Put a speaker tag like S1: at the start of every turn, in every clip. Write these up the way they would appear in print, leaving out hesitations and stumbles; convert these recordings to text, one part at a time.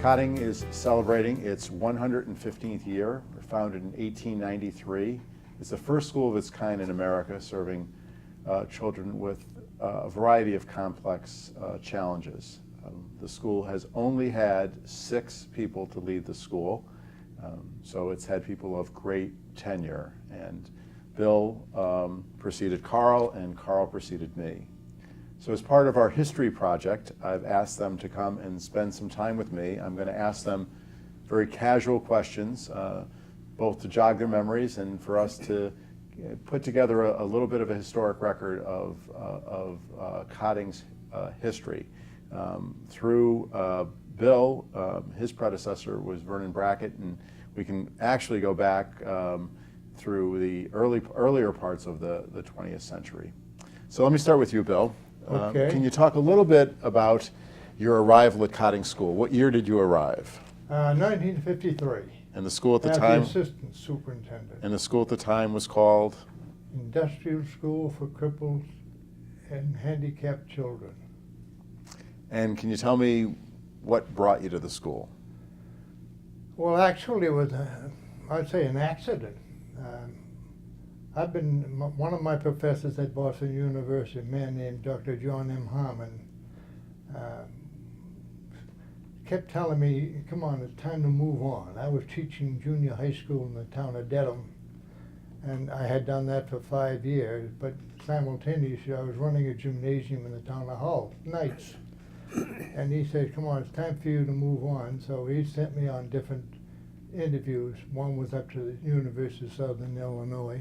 S1: Cotting is celebrating its 115th year. We're founded in 1893. It's the first school of its kind in America, serving children with a variety of complex challenges. The school has only had 6 people to lead the school, so it's had people of great tenure. And Bill preceded Carl, and Carl preceded me. So as part of our history project, I've asked them to come and spend some time with me. I'm going to ask them very casual questions, both to jog their memories and for us to put together a little bit of a historic record of Cotting's history. Through Bill, his predecessor was Vernon Brackett, and we can actually go back through the earlier parts of the 20th century. So let me start with you, Bill.
S2: Okay.
S1: Can you talk a little bit about your arrival at Cotting School? What year did you arrive?
S2: 1953.
S1: And the school at the
S2: As
S1: time?
S2: the assistant superintendent.
S1: And the school at the time was called?
S2: Industrial School for Cripples and Handicapped Children.
S1: And can you tell me what brought you to the school?
S2: Well, actually, it was, I'd say, an accident. One of my professors at Boston University, a man named Dr. John M. Harmon, kept telling me, come on, it's time to move on. I was teaching junior high school in the town of Dedham, and I had done that for 5 years, but simultaneously I was running a gymnasium in the town of Hull, nights. And he said, come on, it's time for you to move on. So he sent me on different interviews. One was up to the University of Southern Illinois.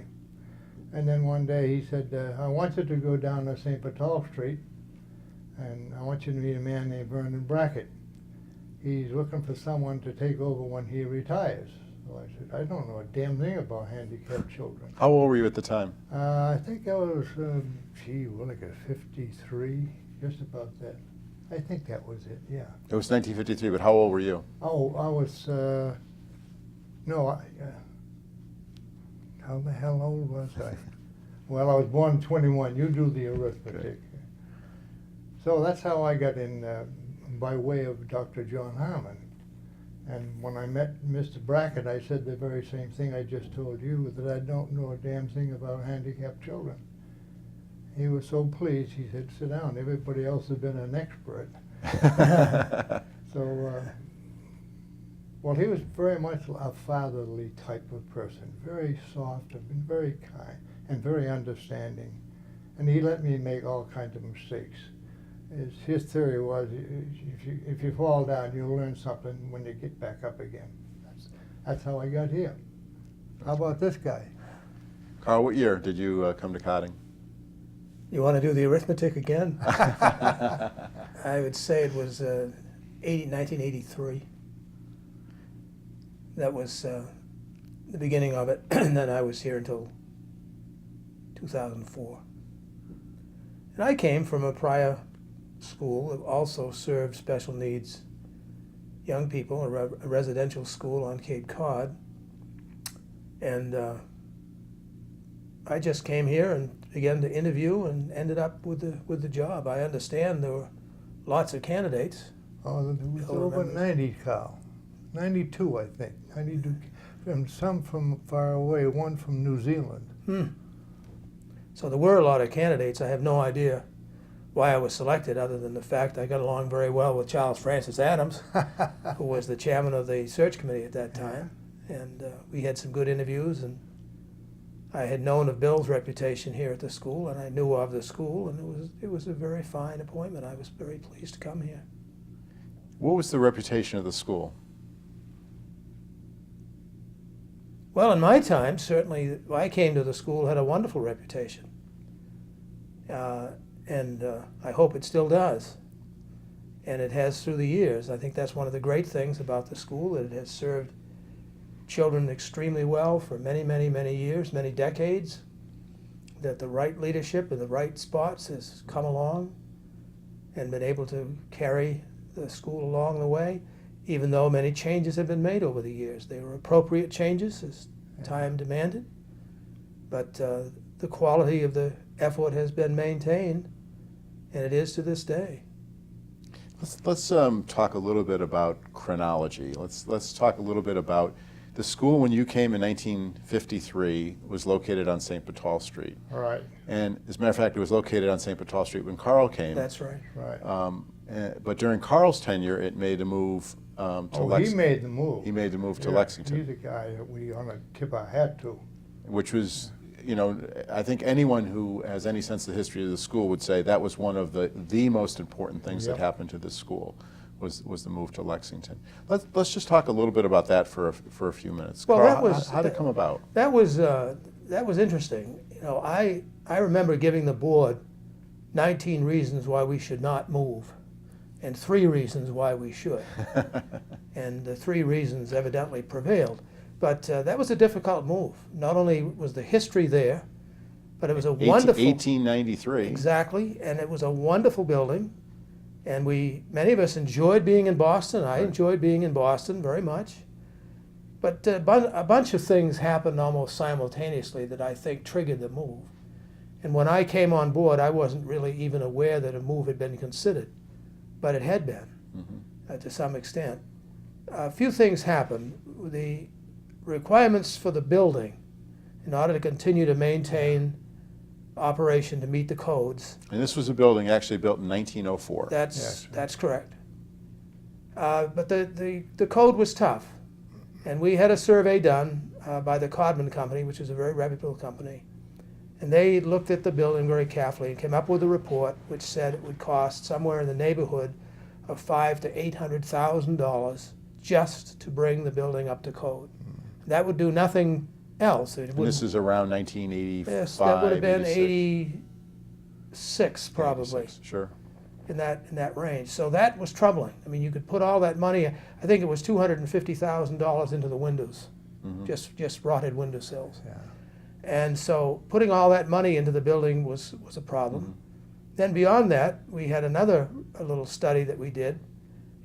S2: And then one day he said, I want you to go down to St. Paul Street, and I want you to meet a man named Vernon Brackett. He's looking for someone to take over when he retires. So I said, I don't know a damn thing about handicapped children.
S1: How old were you at the time?
S2: I think I was, like a 53, just about that. I think that was it, yeah.
S1: It was 1953, but how old were you?
S2: Oh, I was, how the hell old was I? Well, I was born 21. You do the arithmetic.
S1: Okay.
S2: So that's how I got in by way of Dr. John Harmon. And when I met Mr. Brackett, I said the very same thing I just told you, that I don't know a damn thing about handicapped children. He was so pleased, he said, sit down. Everybody else has been an expert. So, well, he was very much a fatherly type of person, very soft and very kind and very understanding. And he let me make all kinds of mistakes. His theory was, if you fall down, you'll learn something when you get back up again. That's how I got here. How about this guy?
S1: Carl, what year did you come to Cotting?
S3: You want to do the arithmetic again? I would say it was 1983. That was the beginning of it, and then I was here until 2004. And I came from a prior school that also served special needs young people, a residential school on Cape Cod. And I just came here and began to interview and ended up with the job. I understand there were lots of candidates.
S2: Oh, there was
S3: Bill
S2: over
S3: remembers.
S2: 90, Carl. 92, I think. 92, and some from far away, one from New Zealand.
S3: So there were a lot of candidates. I have no idea why I was selected, other than the fact I got along very well with Charles Francis Adams, who was the chairman of the search committee at that time. And we had some good interviews, and I had known of Bill's reputation here at the school, and I knew of the school, and it was a very fine appointment. I was very pleased to come here.
S1: What was the reputation of the school?
S3: Well, in my time, certainly, I came to the school, had a wonderful reputation. And I hope it still does. And it has through the years. I think that's one of the great things about the school, that it has served children extremely well for many, many, many years, many decades, that the right leadership in the right spots has come along and been able to carry the school along the way, even though many changes have been made over the years. They were appropriate changes as time demanded, but the quality of the effort has been maintained, and it is to this day.
S1: Let's talk a little bit about chronology. Let's talk a little bit about the school when you came in 1953 was located on St. Paul Street.
S2: All right,
S1: And as a matter of fact, it was located on St. Paul Street when Carl came.
S3: That's right.
S2: right.
S1: But during Carl's tenure, it made a move to
S2: Oh,
S1: Lexington.
S2: he made the move.
S1: He made the move to
S2: Yeah,
S1: Lexington,
S2: He's the guy that we ought to tip our hat to.
S1: which was, you know, I think anyone who has any sense of the history of the school would say that was one of the most important things
S2: Yep.
S1: that happened to this school was the move to Lexington. Let's just talk a little bit about that for a few minutes.
S3: Well,
S1: Carl,
S3: that was-
S1: how did it come about?
S3: That was interesting. You know, I remember giving the board 19 reasons why we should not move, and 3 reasons why we should. And the 3 reasons evidently prevailed. But that was a difficult move. Not only was the history there, but it was a wonderful
S1: 1893.
S3: exactly, and it was a wonderful building. And many of us enjoyed being in Boston. I enjoyed being in Boston very much. But a bunch of things happened almost simultaneously that I think triggered the move. And when I came on board, I wasn't really even aware that a move had been considered, but it had been to some extent. A few things happened. The requirements for the building, in order to continue to maintain operation to meet the codes,
S1: And this was a building actually built in 1904.
S2: Yes.
S3: that's correct. But the code was tough. And we had a survey done by the Cotting Company, which is a very reputable company. And they looked at the building very carefully and came up with a report which said it would cost somewhere in the neighborhood of $500,000 to $800,000 just to bring the building up to code. That would do nothing else. It
S1: And
S3: wouldn't-
S1: this is around 1985.
S3: yes, that would have been
S1: 86.
S3: 86 probably.
S1: 86, sure.
S3: In that range. So that was troubling. I mean, you could put all that money, I think it was $250,000 into the windows, just rotted windowsills.
S2: Yeah.
S3: And so putting all that money into the building was a problem. Then beyond that, we had a little study that we did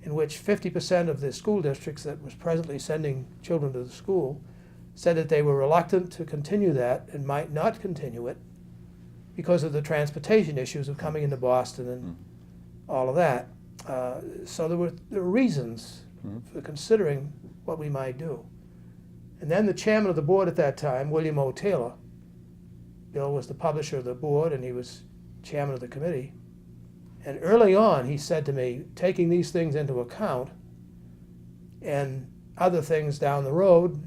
S3: in which 50% of the school districts that was presently sending children to the school said that they were reluctant to continue that and might not continue it because of the transportation issues of coming into Boston and all of that. So there were reasons for considering what we might do. And then the chairman of the board at that time, William O. Taylor, Bill was the publisher of the board and he was chairman of the committee. And early on he said to me, taking these things into account and other things down the road,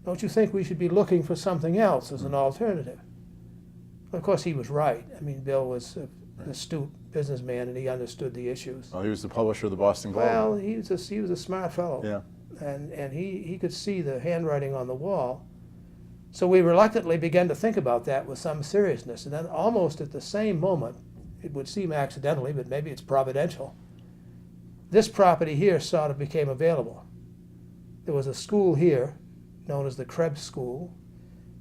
S3: don't you think we should be looking for something else as an alternative? Of course he was right. I mean, Bill was an astute businessman and he understood the issues.
S1: Well, he was the publisher of the Boston Globe.
S3: Well, he was a smart fellow.
S1: Yeah.
S3: And he could see the handwriting on the wall. So we reluctantly began to think about that with some seriousness. And then almost at the same moment, it would seem accidentally, but maybe it's providential, this property here sort of became available. There was a school here known as the Krebs School.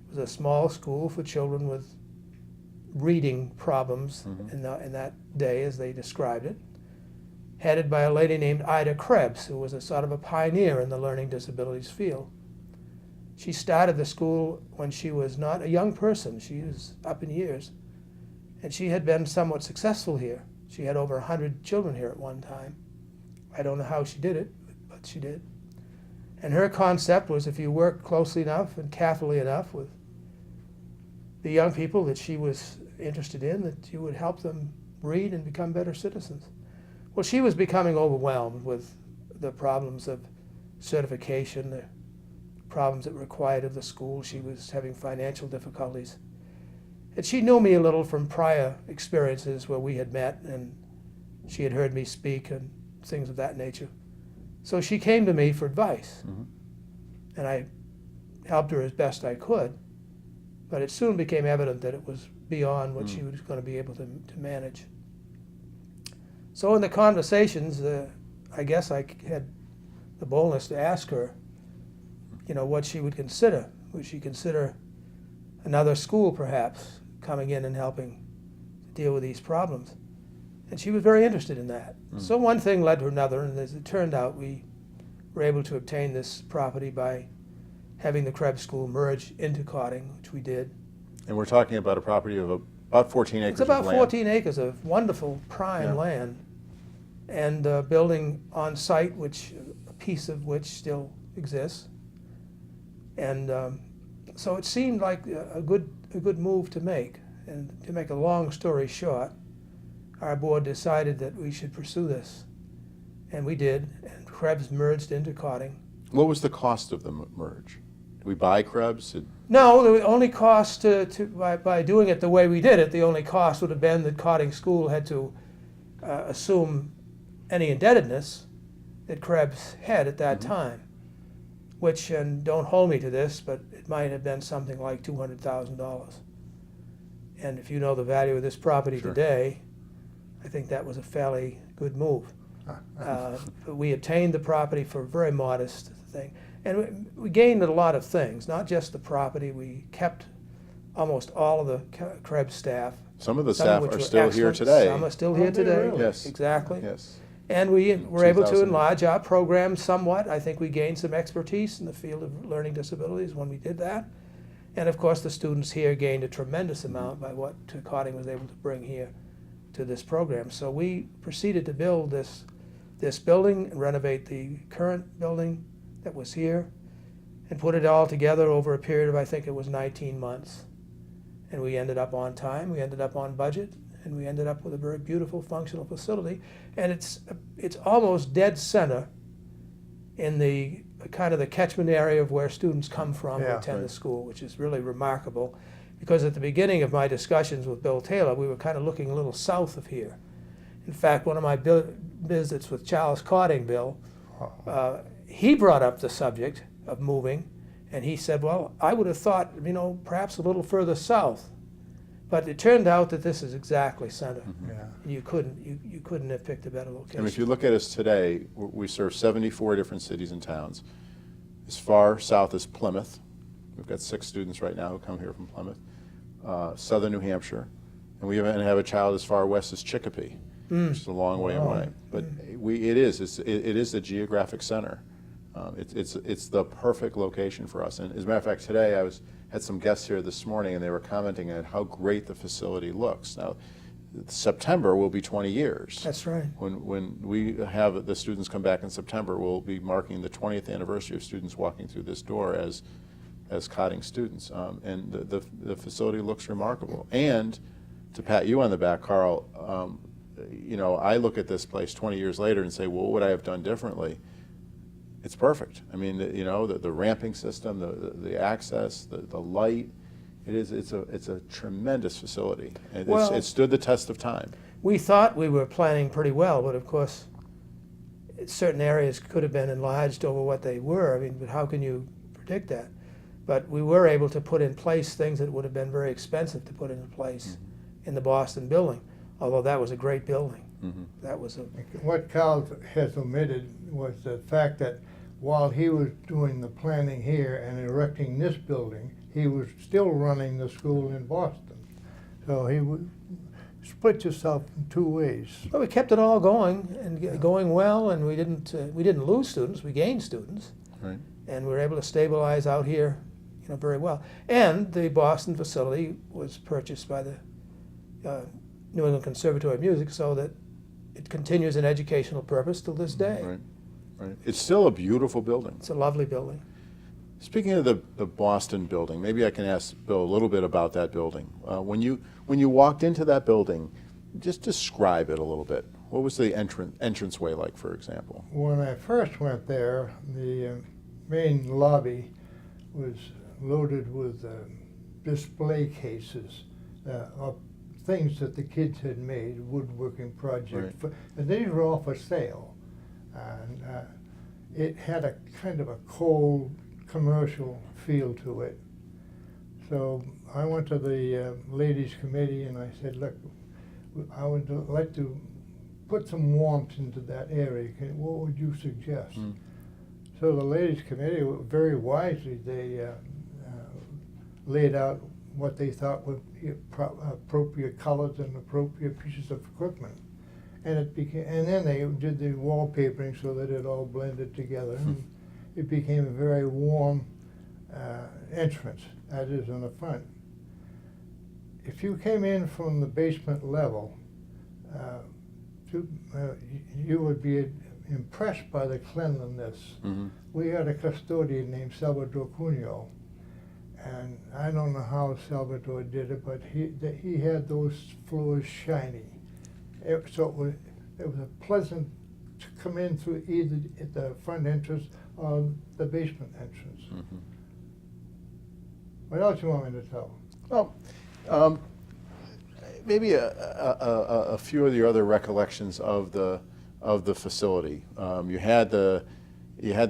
S3: It was a small school for children with reading problems in that day, as they described it, headed by a lady named Ida Krebs, who was a sort of a pioneer in the learning disabilities field. She started the school when she was not a young person. She was up in years. And she had been somewhat successful here. She had over 100 children here at one time. I don't know how she did it, but she did. And her concept was if you work closely enough and carefully enough with the young people that she was interested in, that you would help them read and become better citizens. Well, she was becoming overwhelmed with the problems of certification, the problems it required of the school. She was having financial difficulties. And she knew me a little from prior experiences where we had met and she had heard me speak and things of that nature. So she came to me for advice. And I helped her as best I could. But it soon became evident that it was beyond what she was going to be able to manage. So in the conversations, I guess I had the boldness to ask her, what she would consider. Would she consider another school, perhaps, coming in and helping deal with these problems? And she was very interested in that. So one thing led to another, and as it turned out, we were able to obtain this property by having the Krebs School merge into Cotting, which we did.
S1: And we're talking about a property of about 14 acres
S3: It's about
S1: of land.
S3: 14 acres of wonderful prime land. and a building on site, which a piece of which still exists. And so it seemed like a good move to make. And to make a long story short, our board decided that we should pursue this. And we did, and Krebs merged into Cotting.
S1: What was the cost of the merge? Did we buy Krebs?
S3: No, the only cost by doing it the way we did it, the only cost would have been that Cotting School had to assume any indebtedness that Krebs had at that time, which, and don't hold me to this, but it might have been something like $200,000. And if you know the value of this property today, I think that was a fairly good move. We obtained the property for a very modest thing. And we gained a lot of things, not just the property. We kept almost all of the Krebs staff.
S1: Some of the
S3: some
S1: staff
S3: which
S1: are
S3: were
S1: still here
S3: excellent.
S1: today.
S3: Some are still here
S2: Oh,
S3: today.
S2: really?
S1: Yes.
S3: Exactly.
S1: Yes.
S3: And we were able to
S1: 2000.
S3: enlarge our program somewhat. I think we gained some expertise in the field of learning disabilities when we did that. And of course, the students here gained a tremendous amount by what Cotting was able to bring here to this program. So we proceeded to build this building and renovate the current building that was here and put it all together over a period of, I think it was 19 months. And we ended up on time, we ended up on budget, and we ended up with a very beautiful functional facility. And it's almost dead center in the kind of the catchment area of where students come from who attend the school, which is really remarkable. Because at the beginning of my discussions with Bill Taylor, we were kind of looking a little south of here. In fact, one of my visits with Charles Cotting, Bill, he brought up the subject of moving, and he said, well, I would have thought, perhaps a little further south. But it turned out that this is exactly center.
S2: Yeah.
S3: You couldn't have picked a better location.
S1: And if you look at us today, we serve 74 different cities and towns. As far south as Plymouth. We've got 6 students right now who come here from Plymouth. Southern New Hampshire. And we even have a child as far west as Chicopee, which is a long way away. But it is the geographic center. It's the perfect location for us. And as a matter of fact, today I had some guests here this morning, and they were commenting on how great the facility looks. Now, September will be 20 years.
S3: That's right.
S1: When we have the students come back in September, we'll be marking the 20th anniversary of students walking through this door as Cotting students. And the facility looks remarkable. And to pat you on the back, Carl, I look at this place 20 years later and say, well, what would I have done differently? It's perfect. I mean, the ramping system, the access, the light, it's a tremendous facility. And it stood the test of time.
S3: We thought we were planning pretty well, but of course, certain areas could have been enlarged over what they were. I mean, but how can you predict that? But we were able to put in place things that would have been very expensive to put into place in the Boston building, although that was a great building. That was
S2: What Carl has omitted was the fact that while he was doing the planning here and erecting this building, he was still running the school in Boston. So he would split yourself in 2 ways.
S3: But we kept it all going and going well, and we didn't lose students. We gained students,
S1: Right.
S3: and we were able to stabilize out here, very well. And the Boston facility was purchased by the New England Conservatory of Music, so that it continues an educational purpose till this day.
S1: Right. Right. It's still a beautiful building.
S3: It's a lovely building.
S1: Speaking of the Boston building, maybe I can ask Bill a little bit about that building. When you walked into that building, just describe it a little bit. What was the entranceway like, for example?
S2: When I first went there, the main lobby was loaded with display cases of things that the kids had made, woodworking projects, and these were all for sale. And it had a kind of a cold commercial feel to it. So I went to the ladies committee and I said, look, I would like to put some warmth into that area. What would you suggest? So the ladies committee, very wisely, they laid out what they thought would be appropriate colors and appropriate pieces of equipment. And then they did the wallpapering so that it all blended together. And it became a very warm entrance, as is in the front. If you came in from the basement level, You would be impressed by the cleanliness.
S1: Mm-hmm.
S2: We had a custodian named Salvador Cunio, and I don't know how Salvador did it, but he had those floors shiny. So it was a pleasant to come in through either at the front entrance or the basement entrance.
S1: Mm-hmm.
S2: What else you want me to tell?
S1: Well, maybe a few of the other recollections of the facility. You had the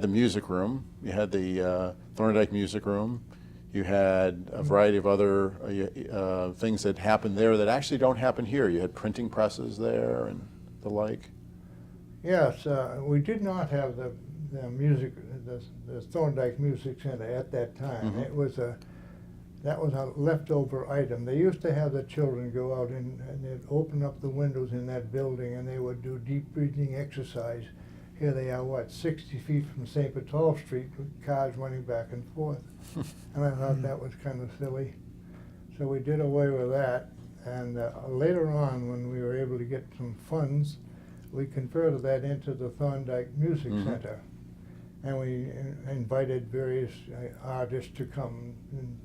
S1: music room. You had the Thorndike Music Room. You had a variety of other things that happened there that actually don't happen here. You had printing presses there and the like.
S2: Yes, we did not have the Thorndike Music Center at that time.
S1: Mm-hmm.
S2: That was a leftover item. They used to have the children go out and they'd open up the windows in that building and they would do deep breathing exercise. Here they are, 60 feet from St. Petolf Street with cars running back and forth. And I thought that was kind of silly. So we did away with that. And later on, when we were able to get some funds, we converted that into the Thorndike Music
S1: Mm-hmm.
S2: Center. And we invited various artists to come and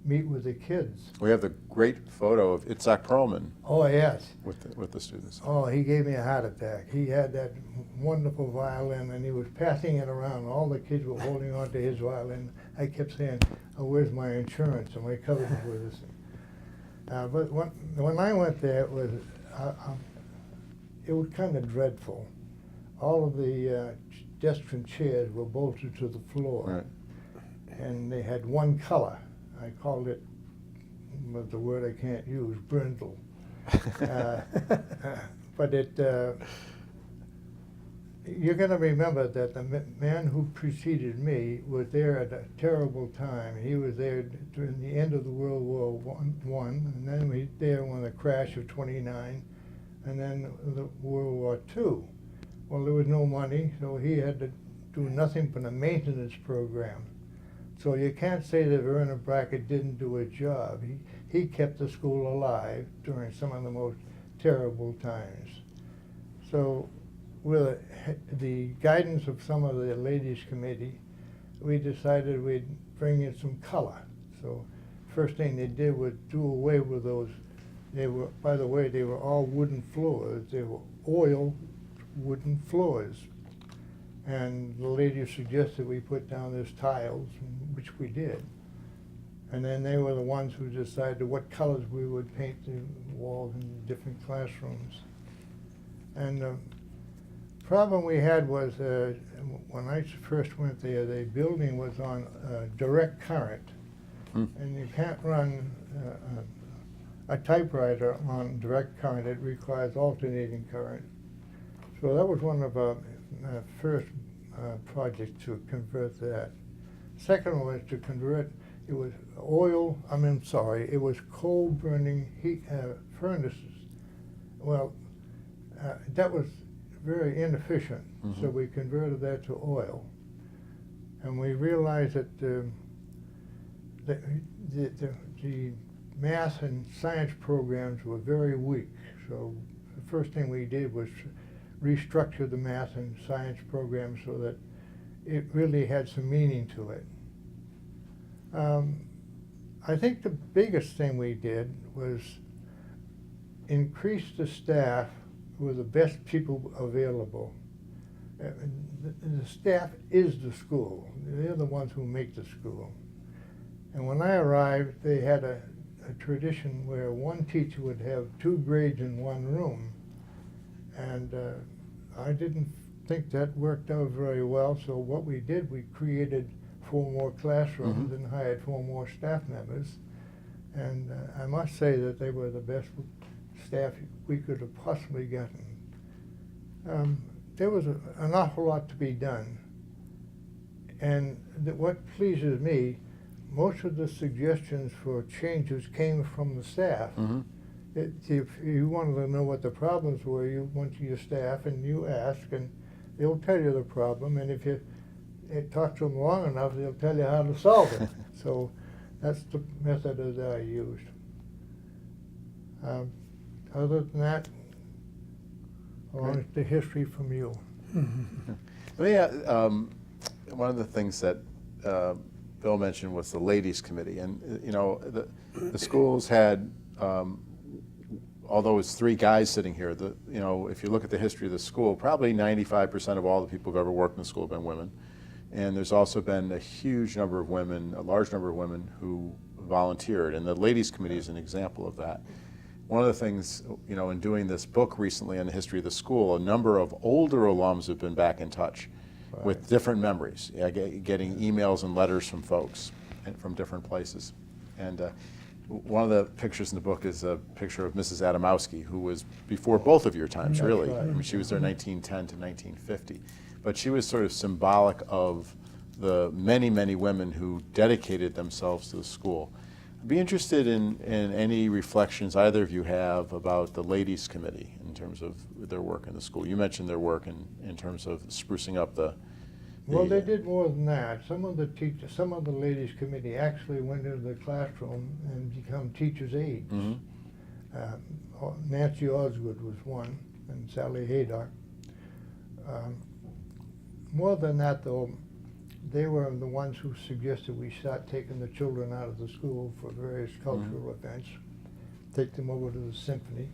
S2: meet with the kids.
S1: We have the great photo of Itzhak Perlman
S2: Oh, yes.
S1: with the students.
S2: Oh, he gave me a heart attack. He had that wonderful violin, and he was passing it around. All the kids were holding on to his violin. I kept saying, "Oh, where's my insurance? Am I covered with this?" But when I went there, it was kind of dreadful. All of the desks and chairs were bolted to the floor,
S1: Right.
S2: and they had one color. I called it, with the word I can't use, brindle. But you're going to remember that the man who preceded me was there at a terrible time. He was there during the end of the World War One, and then we there when the crash of '29, and then the World War II. Well, there was no money, so he had to do nothing but a maintenance program. So you can't say that Werner Brackett didn't do a job. He kept the school alive during some of the most terrible times. So with the guidance of some of the ladies committee, we decided we'd bring in some color. So first thing they did was do away with those. They were, by the way, they were all wooden floors. They were oil wooden floors. And the lady suggested we put down these tiles, which we did. And then they were the ones who decided what colors we would paint the walls in different classrooms. And the problem we had was when I first went there, the building was on direct current. And you can't run a typewriter on direct current. It requires alternating current. So that was one of our first projects to convert that. Second one was to convert, it was it was coal burning heat furnaces. Well, that was very inefficient, so we converted that to oil. And we realized that the math and science programs were very weak. So the first thing we did was restructure the math and science program so that it really had some meaning to it. I think the biggest thing we did was increase the staff with the best people available. The staff is the school. They're the ones who make the school. And when I arrived, they had a tradition where one teacher would have 2 grades in one room. And I didn't think that worked out very well, so what we did, we created 4 more classrooms and hired 4 more staff members. And I must say that they were the best staff we could have possibly gotten. There was an awful lot to be done. And what pleases me, most of the suggestions for changes came from the staff. If you wanted to know what the problems were, you went to your staff and you ask, and they'll tell you the problem. And if you talk to them long enough, they'll tell you how to solve it. So that's the method that I used. Other than that, I want the history from you.
S1: Well, yeah, one of the things that Bill mentioned was the ladies committee, and the schools had, although it's 3 guys sitting here, if you look at the history of the school, probably 95% of all the people who've ever worked in the school have been women, and there's also been a huge number of women, a large number of women who volunteered, and the ladies committee is an example of that. One of the things, in doing this book recently on the history of the school, a number of older alums have been back in touch with different memories, getting emails and letters from folks from different places. And one of the pictures in the book is a picture of Mrs. Adamowski, who was before both of your times,
S2: That's
S1: really.
S2: right.
S1: I mean, she was there 1910 to 1950. But she was sort of symbolic of the many, many women who dedicated themselves to the school. I'd be interested in any reflections either of you have about the ladies committee in terms of their work in the school. You mentioned their work in terms of sprucing up the
S2: Well, they did more than that. Some of the teachers, some of the ladies committee actually went into the classroom and become teachers' aides. Nancy Osgood was one, and Sally Haydock. More than that, though, they were the ones who suggested we start taking the children out of the school for various cultural events, take them over to the symphony.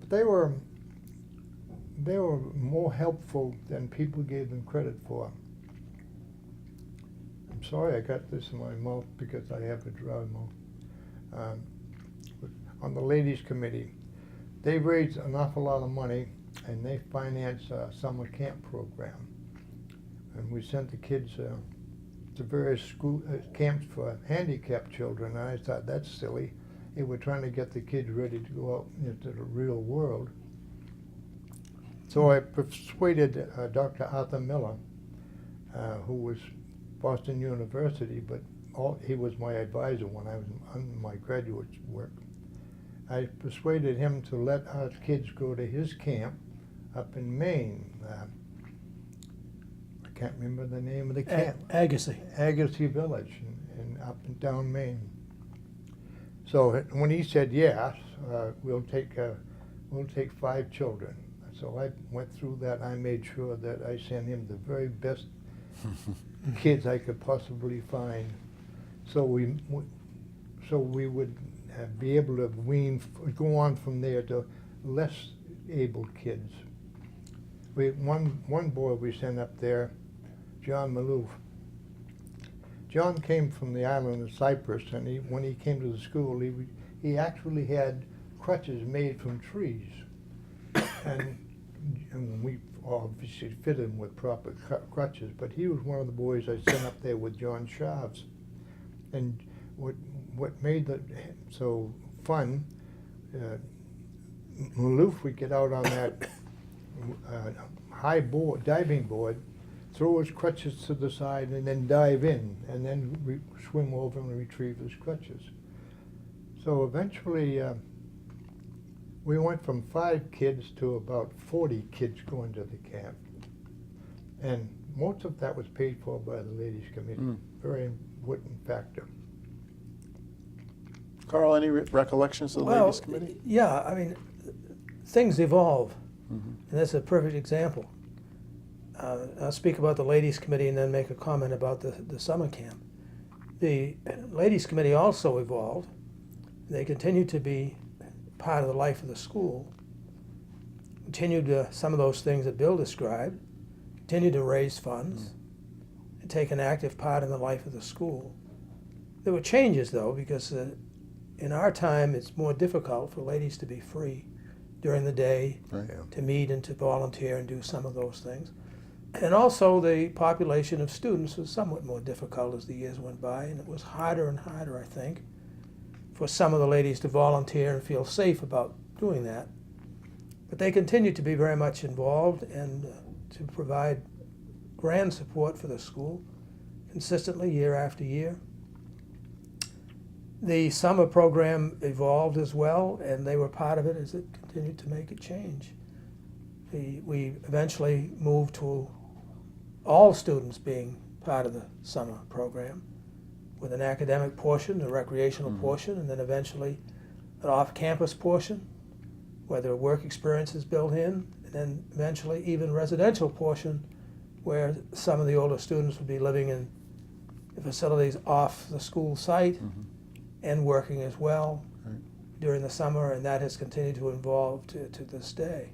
S2: But they were more helpful than people gave them credit for. I'm sorry I got this in my mouth because I have a dry mouth. On the ladies committee, they raised an awful lot of money, and they financed a summer camp program. And we sent the kids to various school camps for handicapped children, and I thought, that's silly. They were trying to get the kids ready to go out into the real world. So I persuaded Dr. Arthur Miller, who was Boston University, but he was my advisor when I was on my graduate work. I persuaded him to let our kids go to his camp up in Maine. I can't remember the name of the camp.
S3: Agassiz.
S2: Agassiz Village in up and down Maine. So when he said yes, we'll take 5 children. So I went through that. I made sure that I sent him the very best kids I could possibly find. So we would be able to go on from there to less able kids. One boy we sent up there, John Maloof. John came from the island of Cyprus, and when he came to the school, he actually had crutches made from trees, and we obviously fit him with proper crutches. But he was one of the boys I sent up there with John Sharves, and what made that so fun, Maloof would get out on that high board, diving board, throw his crutches to the side, and then dive in, and then swim over and retrieve his crutches. So eventually, we went from 5 kids to about 40 kids going to the camp. And most of that was paid for by the ladies committee. Very important factor.
S1: Carl, any recollections of the ladies committee?
S3: Yeah, I mean, things evolve, and that's a perfect example. I'll speak about the ladies committee and then make a comment about the summer camp. The ladies committee also evolved. They continued to be part of the life of the school, continued some of those things that Bill described, continued to raise funds, and take an active part in the life of the school. There were changes, though, because in our time it's more difficult for ladies to be free during the day, to meet and to volunteer and do some of those things. And also the population of students was somewhat more difficult as the years went by, and it was harder and harder, I think, for some of the ladies to volunteer and feel safe about doing that. But they continued to be very much involved and to provide grand support for the school consistently year after year. The summer program evolved as well, and they were part of it as it continued to make a change. We eventually moved to all students being part of the summer program, with an academic portion, a recreational portion, and then eventually an off-campus portion. whether work experience is built in, and then eventually even residential portion where some of the older students would be living in the facilities off the school site and working as well during the summer, and that has continued to evolve to this day.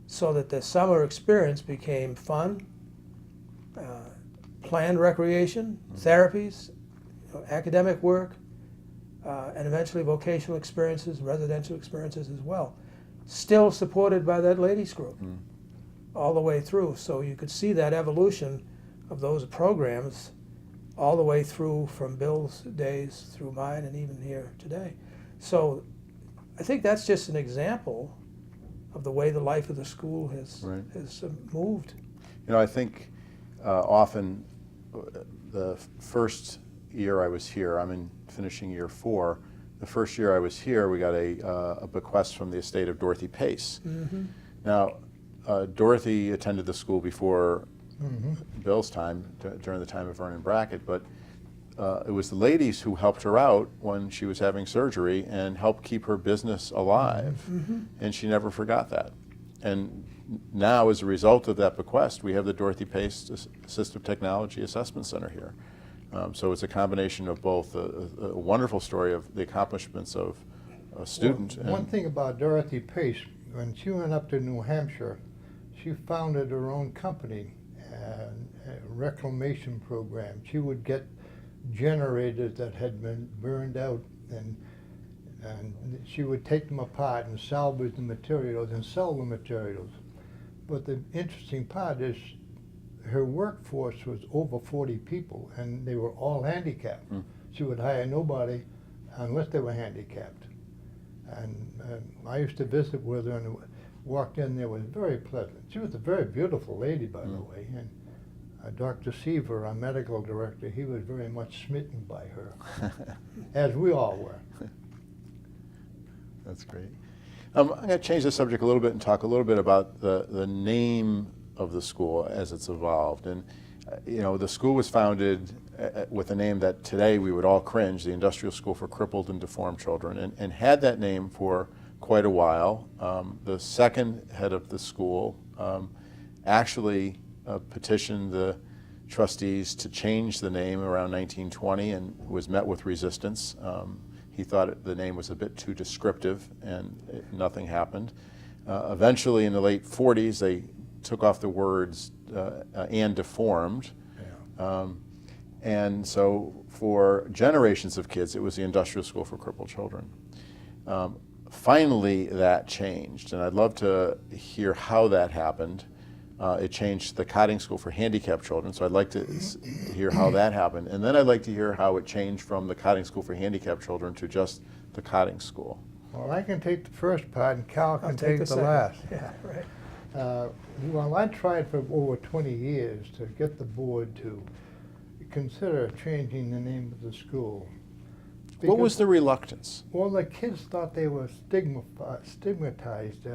S3: So that the summer experience became fun, planned recreation, therapies, academic work, and eventually vocational experiences, residential experiences as well. Still supported by that ladies group all the way through. So you could see that evolution of those programs all the way through from Bill's days through mine and even here today. So I think that's just an example of the way the life of the school has moved.
S1: You know, I think often the first year I was here, I'm in finishing year 4, the first year I was here, we got a bequest from the estate of Dorothy Pace. Now, Dorothy attended the school before Bill's time, during the time of Vernon Brackett, but it was the ladies who helped her out when she was having surgery and helped keep her business alive, and she never forgot that. And now, as a result of that bequest, we have the Dorothy Pace Assistive Technology Assessment Center here. So it's a combination of both a wonderful story of the accomplishments of a student.
S2: Well, one thing about Dorothy Pace, when she went up to New Hampshire, she founded her own company, a reclamation program. She would get generators that had been burned out, and she would take them apart and salvage the materials and sell the materials. But the interesting part is her workforce was over 40 people, and they were all handicapped. She would hire nobody unless they were handicapped. And I used to visit with her and walked in there, was very pleasant. She was a very beautiful lady, by the way. And Dr. Seaver, our medical director, he was very much smitten by her, as we all were.
S1: That's great. I'm going to change the subject a little bit and talk a little bit about the name of the school as it's evolved. And you know, the school was founded with a name that today we would all cringe, the Industrial School for Crippled and Deformed Children, and had that name for quite a while. The second head of the school actually petitioned the trustees to change the name around 1920 and was met with resistance. He thought the name was a bit too descriptive, and nothing happened. Eventually, in the late 40s, they took off the words and deformed. And so for generations of kids, it was the Industrial School for Crippled Children. Finally, that changed, and I'd love to hear how that happened. It changed to the Cotting School for Handicapped Children, so I'd like to hear how that happened. And then I'd like to hear how it changed from the Cotting School for Handicapped Children to just the Cotting School.
S2: Well, I can take the first part, and Cal can
S3: I'll
S2: take the
S3: second.
S2: last.
S3: Yeah, right.
S2: Well, I tried for over 20 years to get the board to consider changing the name of the school.
S1: What was the reluctance?
S2: Well, the kids thought they were stigmatized.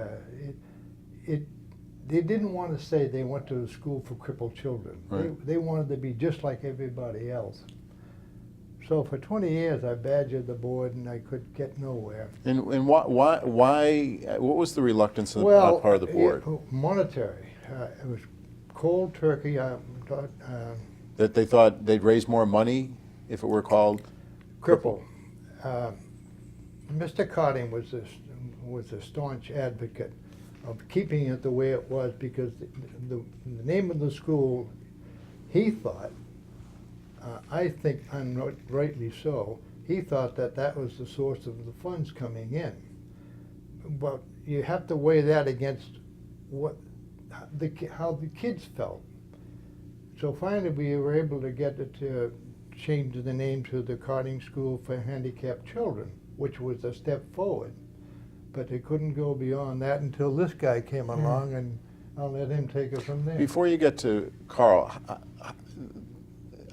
S2: They didn't want to say they went to the school for crippled children.
S1: Right.
S2: They wanted to be just like everybody else. So for 20 years, I badgered the board, and I could get nowhere.
S1: And why, what was the reluctance on part of the board?
S2: Monetary. It was cold turkey.
S1: That they thought they'd raise more money if it were called
S2: Cripple. Mr. Cotting was a staunch advocate of keeping it the way it was, because the name of the school, he thought, I think rightly so, he thought that was the source of the funds coming in. But you have to weigh that against how the kids felt. So finally we were able to get it to change the name to the Cotting School for Handicapped Children, which was a step forward. But they couldn't go beyond that until this guy came along, and I'll let him take it from there.
S1: Before you get to Carl,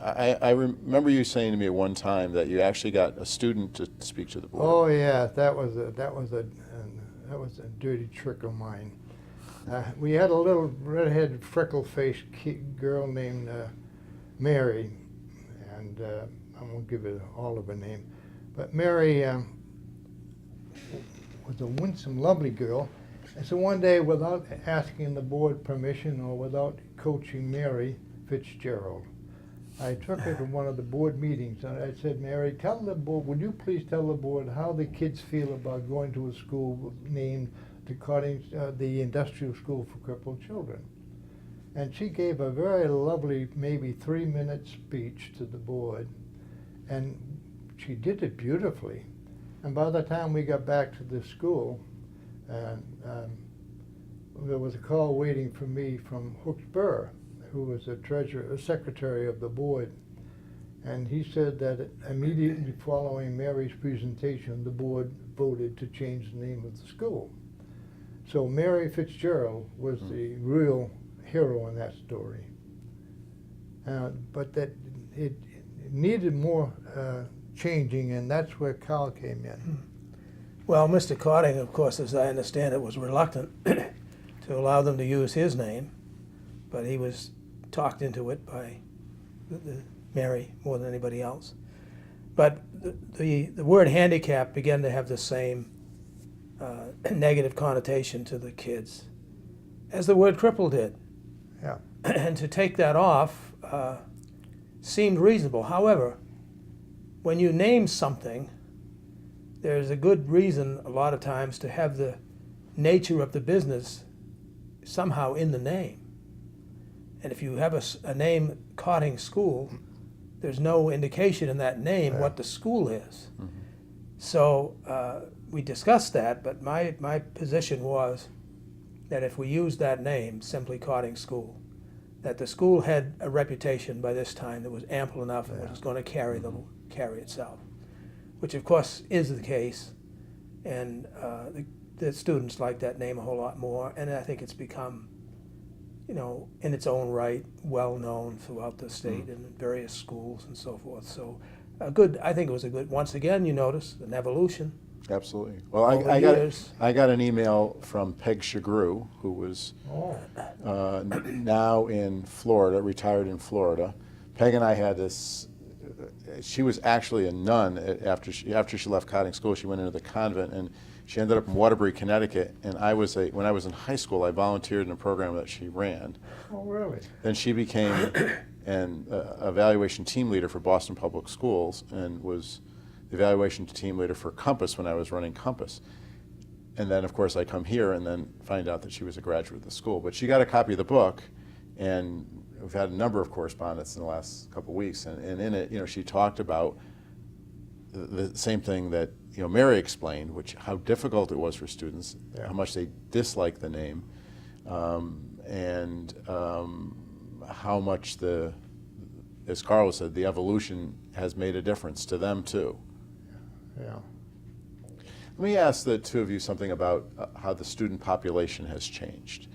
S1: I remember you saying to me at one time that you actually got a student to speak to the board.
S2: Oh yeah, that was a dirty trick of mine. We had a little redhead, freckle-faced girl named Mary, and I won't give it all of her name, but Mary was a winsome, lovely girl. And so one day, without asking the board permission or without coaching Mary Fitzgerald, I took her to one of the board meetings, and I said, Mary, tell the board, would you please tell the board how the kids feel about going to a school named the Cotting, the Industrial School for Crippled Children? And she gave a very lovely, maybe 3-minute speech to the board, and she did it beautifully. And by the time we got back to the school, there was a call waiting for me from Hooks Burr, who was the secretary of the board. And he said that immediately following Mary's presentation, the board voted to change the name of the school. So Mary Fitzgerald was the real hero in that story. But that it needed more changing, and that's where Carl came in.
S3: Well, Mr. Cotting, of course, as I understand it, was reluctant to allow them to use his name, but he was talked into it by Mary more than anybody else. But the word handicap began to have the same negative connotation to the kids as the word cripple did.
S2: Yeah.
S3: And to take that off seemed reasonable. However, when you name something, there's a good reason a lot of times to have the nature of the business somehow in the name. And if you have a name, Cotting School, there's no indication in that name what the school is. Mm-hmm. So we discussed that, but my position was that if we used that name, simply Cotting School, that the school had a reputation by this time that was ample enough and was going to carry itself, which of course is the case, and the students like that name a whole lot more, and I think it's become, in its own right, well known throughout the state and in various schools and so forth. So I think it was a good, once again, you notice an evolution.
S1: Absolutely. Well, I got an email from Peg Shagru, who was now in Florida, retired in Florida. Peg and I had this. She was actually a nun after she left Cotting School. She went into the convent, and she ended up in Waterbury, Connecticut. And when I was in high school, I volunteered in a program that she ran.
S2: Oh, really?
S1: Then she became an evaluation team leader for Boston Public Schools, and was the evaluation team leader for Compass when I was running Compass. And then, of course, I come here and then find out that she was a graduate of the school. But she got a copy of the book, and we've had a number of correspondence in the last couple of weeks. And in it, she talked about the same thing that Mary explained, which how difficult it was for students, how much they disliked the name, and how much as Carl said, the evolution has made a difference to them too.
S2: Yeah.
S1: Let me ask the two of you something about how the student population has changed.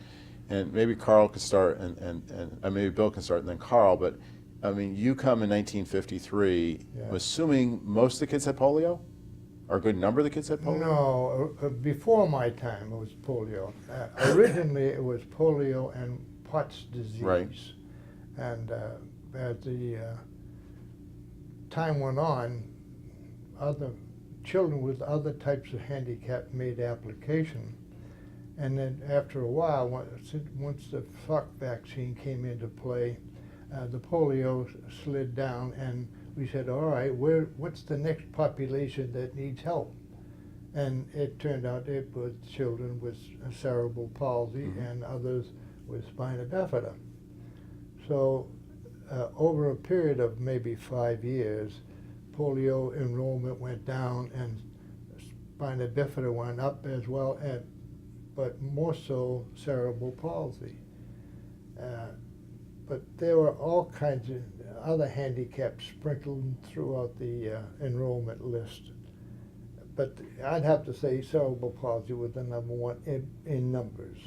S1: And maybe Carl could start, and maybe Bill can start, and then Carl. But I mean, you come in 1953, I'm assuming most of the kids had polio? Or a good number of the kids had polio?
S2: No, before my time it was polio. Originally it was polio and Pott's disease. Right. And as the time went on, other children with other types of handicap made application. And then after a while, once the Salk vaccine came into play, the polio slid down, and we said, all right, what's the next population that needs help? And it turned out it was children with cerebral palsy and others with spina bifida. So over a period of maybe 5 years, polio enrollment went down and spina bifida went up as well, but more so cerebral palsy. But there were all kinds of other handicaps sprinkled throughout the enrollment list. But I'd have to say cerebral palsy was the number one in numbers.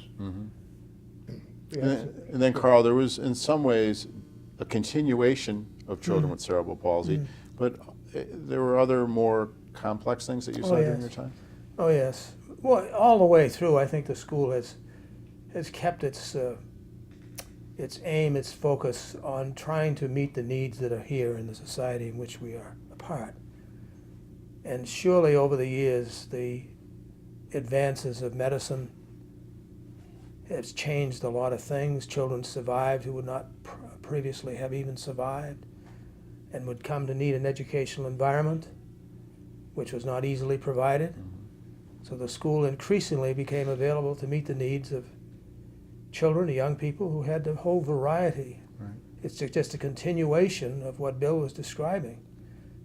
S2: Yes.
S1: And then Carl, there was in some ways a continuation of children with cerebral palsy, but there were other more complex things that you saw during your time?
S3: Oh, yes. Well, all the way through, I think the school has kept its aim, its focus on trying to meet the needs that are here in the society in which we are a part. And surely over the years, the advances of medicine has changed a lot of things. Children survived who would not previously have even survived and would come to need an educational environment which was not easily provided. So the school increasingly became available to meet the needs of children, young people who had the whole variety.
S1: Right.
S3: It's just a continuation of what Bill was describing,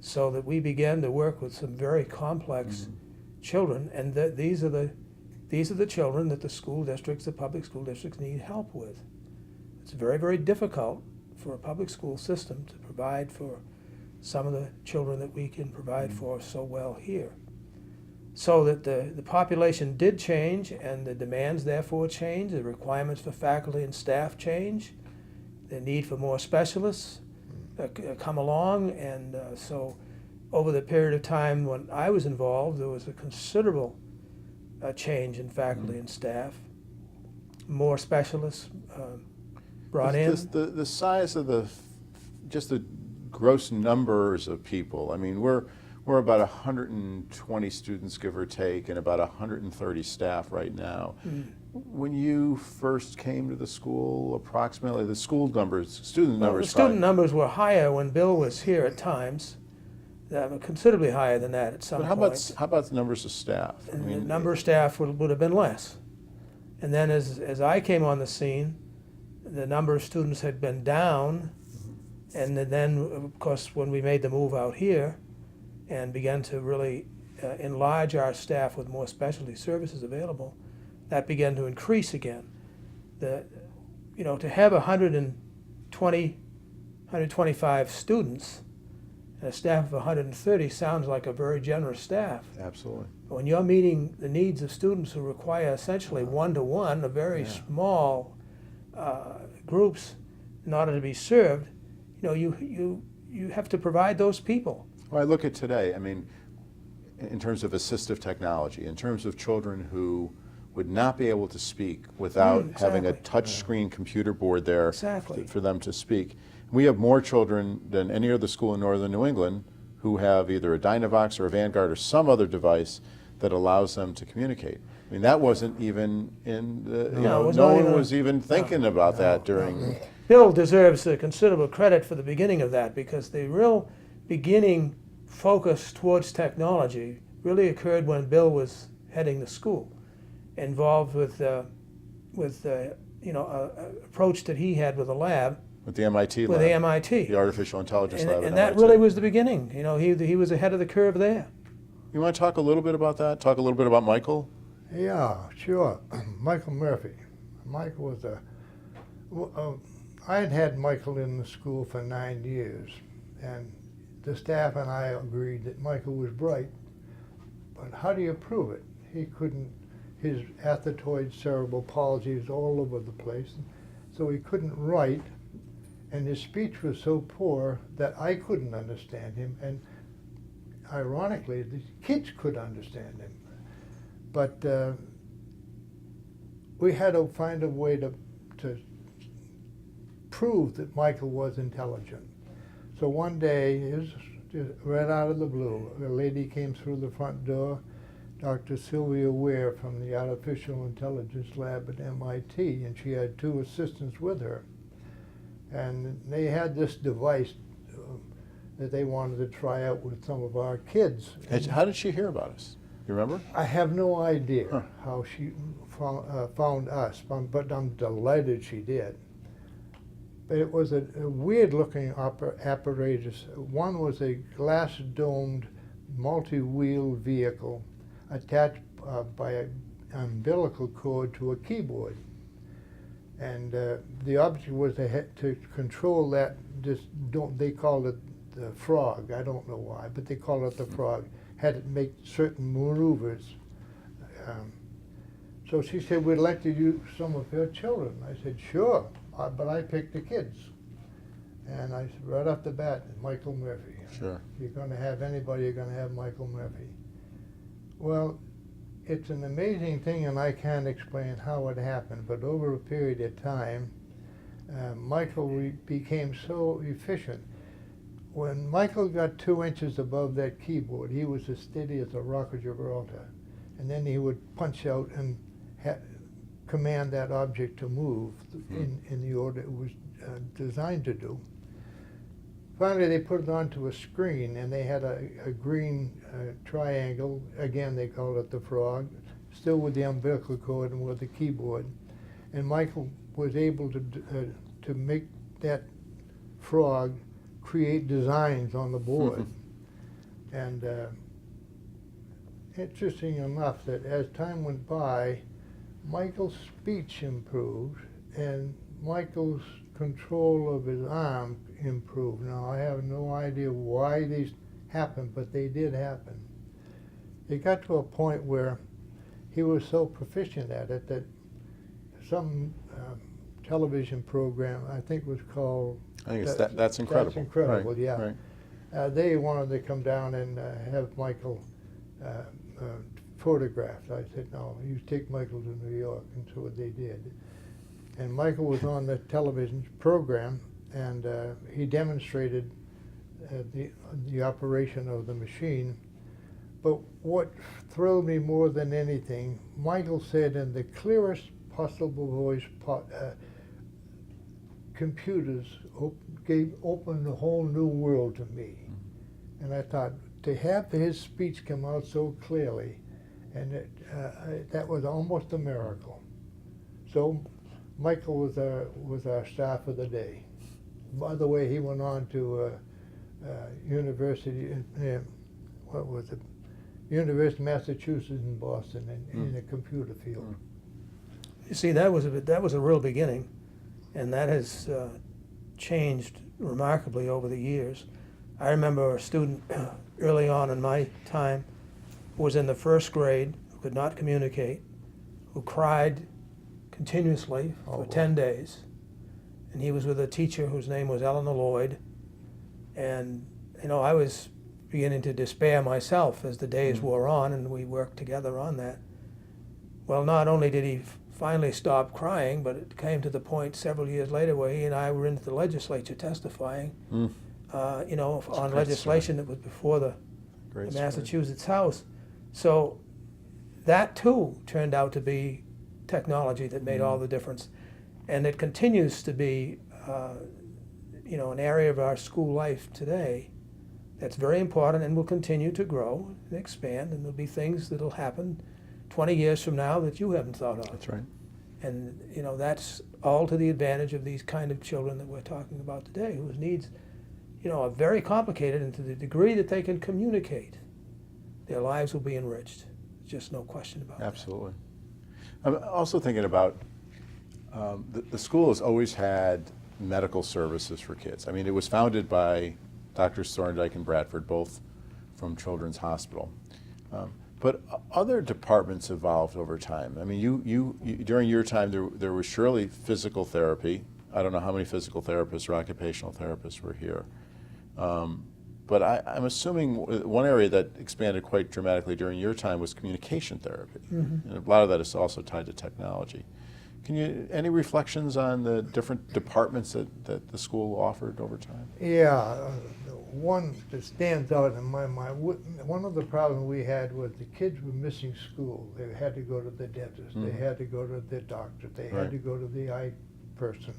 S3: so that we began to work with some very complex children, and these are the children that the school districts, the public school districts, need help with. It's very, very difficult for a public school system to provide for some of the children that we can provide for so well here. So that the population did change, and the demands therefore change, the requirements for faculty and staff change, the need for more specialists come along, and so over the period of time when I was involved, there was a considerable change in faculty and staff, more specialists brought in.
S1: The size of just the gross numbers of people. I mean, we're about 120 students, give or take, and about 130 staff right now. When you first came to the school, approximately the student numbers.
S3: The student numbers were higher when Bill was here at times, considerably higher than that at some point.
S1: How about the numbers of staff?
S3: And the number of staff would have been less. And then as I came on the scene, the number of students had been down, and then of course when we made the move out here and began to really enlarge our staff with more specialty services available, that began to increase again. To have 120, 125 students and a staff of 130 sounds like a very generous staff.
S1: Absolutely.
S3: But when you're meeting the needs of students who require essentially one-to-one, a very small groups in order to be served, you have to provide those people.
S1: Well, I look at today, I mean, in terms of assistive technology, in terms of children who would not be able to speak without having a touch-screen computer board there for them to speak. We have more children than any other school in northern New England who have either a Dynavox or a Vanguard or some other device that allows them to communicate. I mean, that wasn't even in the, no one was even thinking about that during.
S3: Bill deserves considerable credit for the beginning of that, because the real beginning focus towards technology really occurred when Bill was heading the school, involved with approach that he had with the lab.
S1: With the MIT lab.
S3: With the MIT.
S1: The Artificial Intelligence lab.
S3: And that really was the beginning. He was ahead of the curve there.
S1: You want to talk a little bit about that? Talk a little bit about Michael?
S2: Yeah, sure. Michael Murphy. Michael was I had Michael in the school for 9 years, and the staff and I agreed that Michael was bright, but how do you prove it? He couldn't, his athetoid cerebral palsy is all over the place, so he couldn't write, and his speech was so poor that I couldn't understand him, and ironically, the kids could understand him. But we had to find a way to prove that Michael was intelligent. So one day, it was just right out of the blue, a lady came through the front door, Dr. Sylvia Ware from the Artificial Intelligence Lab at MIT, and she had 2 assistants with her. And they had this device that they wanted to try out with some of our kids.
S1: How did she hear about us? You remember?
S2: I have no idea how she found us, but I'm delighted she did. But it was a weird-looking apparatus. One was a glass-domed, multi-wheel vehicle attached by an umbilical cord to a keyboard. And the object was to control that. They called it the frog. I don't know why, but they call it the frog. Had to make certain maneuvers. So she said, we'd like to use some of your children. I said, sure, but I picked the kids. And I said, right off the bat, Michael Murphy.
S1: Sure.
S2: If you're going to have anybody, you're going to have Michael Murphy. Well, it's an amazing thing, and I can't explain how it happened, but over a period of time, Michael became so efficient. When Michael got 2 inches above that keyboard, he was as steady as a rock of Gibraltar. and then he would punch out and command that object to move in the order it was designed to do. Finally, they put it onto a screen, and they had a green triangle. Again, they called it the frog, still with the umbilical cord and with the keyboard. And Michael was able to make that frog create designs on the board. And interesting enough that as time went by, Michael's speech improved and Michael's control of his arm improved. Now, I have no idea why these happened, but they did happen. It got to a point where he was so proficient at it that some television program, I think was called...
S1: I think it's That's Incredible.
S2: That's Incredible,
S1: right,
S2: yeah.
S1: Right.
S2: They wanted to come down and have Michael photographed. I said, no, you take Michael to New York, and so they did. And Michael was on the television program, and he demonstrated the operation of the machine. But what thrilled me more than anything, Michael said in the clearest possible voice, computers opened a whole new world to me. And I thought, to have his speech come out so clearly, and that was almost a miracle. So Michael was our star for the day. By the way, he went on to university, what was it? University of Massachusetts in Boston in the computer field.
S3: You see, that was a real beginning, and that has changed remarkably over the years. I remember a student early on in my time who was in the first grade, who could not communicate, who cried continuously for 10 days. And he was with a teacher whose name was Eleanor Lloyd. And, you know, I was beginning to despair myself as the days wore on, and we worked together on that. Well, not only did he finally stop crying, but it came to the point several years later where he and I were into the legislature testifying, you know, on legislation that was before the Massachusetts House. So that too turned out to be technology that made all the difference. And it continues to be, you know, an area of our school life today that's very important and will continue to grow and expand, and there'll be things that'll happen 20 years from now that you haven't thought of.
S1: That's right.
S3: And, you know, that's all to the advantage of these kind of children that we're talking about today, whose needs, you know, are very complicated, and to the degree that they can communicate, their lives will be enriched. There's just no question about
S1: Absolutely. I'm also thinking about the school has always had medical services for kids. I mean, it was founded by Drs. Thorndike and Bradford, both from Children's Hospital. But other departments evolved over time. I mean, you during your time, there was surely physical therapy. I don't know how many physical therapists or occupational therapists were here. But I'm assuming one area that expanded quite dramatically during your time was communication therapy. And a lot of that is also tied to technology. Any reflections on the different departments that the school offered over time?
S2: Yeah, one that stands out in my mind, one of the problems we had was the kids were missing school. They had to go to the dentist, they had to go to the doctor, they had to go to the eye person.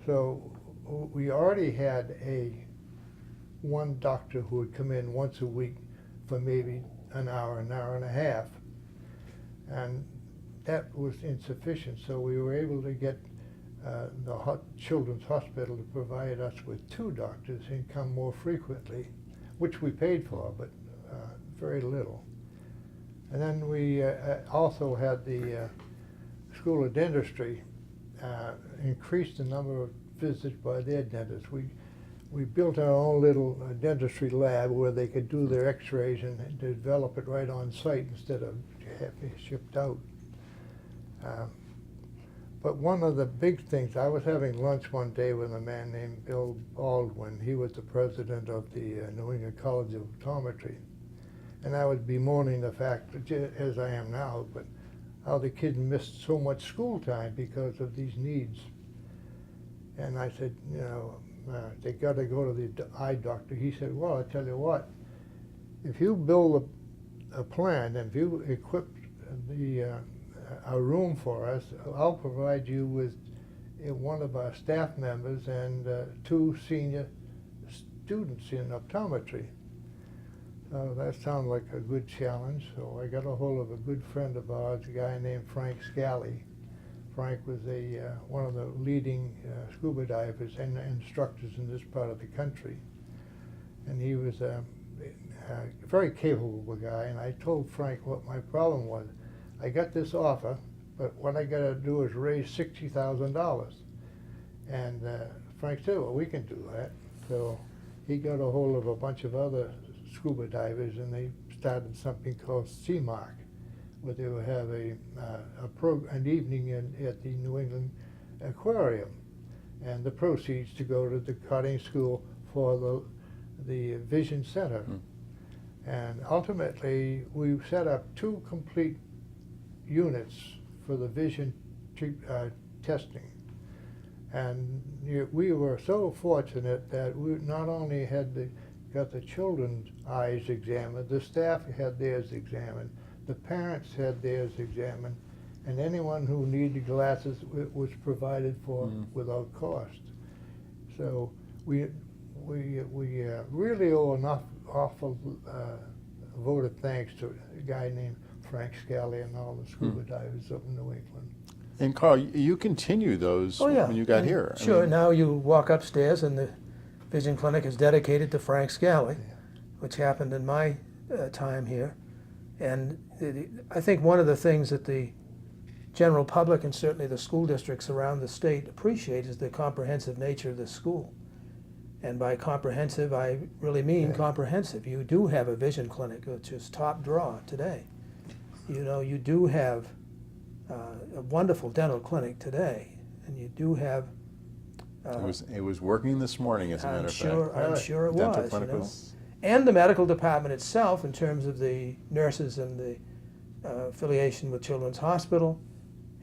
S2: So we already had one doctor who would come in once a week for maybe an hour and a half. And that was insufficient, so we were able to get the Children's Hospital to provide us with 2 doctors and come more frequently, which we paid for, but very little. And then we also had the School of Dentistry increase the number of visits by their dentists. We built our own little dentistry lab where they could do their x-rays and develop it right on site instead of having it shipped out. But one of the big things, I was having lunch one day with a man named Bill Baldwin. He was the president of the New England College of Optometry. And I was bemoaning the fact, as I am now, but how the kids missed so much school time because of these needs. And I said, you know, they got to go to the eye doctor. He said, well, I tell you what, if you bill a plan. If you equip a room for us, I'll provide you with one of our staff members and 2 senior students in optometry. That sounds like a good challenge. So I got a hold of a good friend of ours, a guy named Frank Scally. Frank was one of the leading scuba divers and instructors in this part of the country. And he was a very capable guy, and I told Frank what my problem was. I got this offer, but what I got to do is raise $60,000. And Frank said, well, we can do that. So he got a hold of a bunch of other scuba divers, and they started something called CMARC, where they would have an evening at the New England Aquarium, and the proceeds to go to the Cotting School for the Vision Center. And ultimately, we set up 2 complete units for the vision testing. And we were so fortunate that we not only got the children's eyes examined, the staff had theirs examined, the parents had theirs examined, and anyone who needed glasses was provided for without cost. So we really owe an awful vote of thanks to a guy named Frank Scally and all the scuba divers up in New England.
S1: And Carl, you continue those when you got here.
S3: Sure. Now you walk upstairs and the vision clinic is dedicated to Frank Scally, which happened in my time here. And I think one of the things that the general public and certainly the school districts around the state appreciate is the comprehensive nature of the school. And by comprehensive, I really mean comprehensive. You do have a vision clinic, which is top draw today. You know, you do have a wonderful dental clinic today, and you do have.
S1: It was working this morning, as a matter of fact.
S3: I'm sure it
S1: Dental
S3: was.
S1: clinic
S3: You know?
S1: was.
S3: And the medical department itself, in terms of the nurses and the affiliation with Children's Hospital,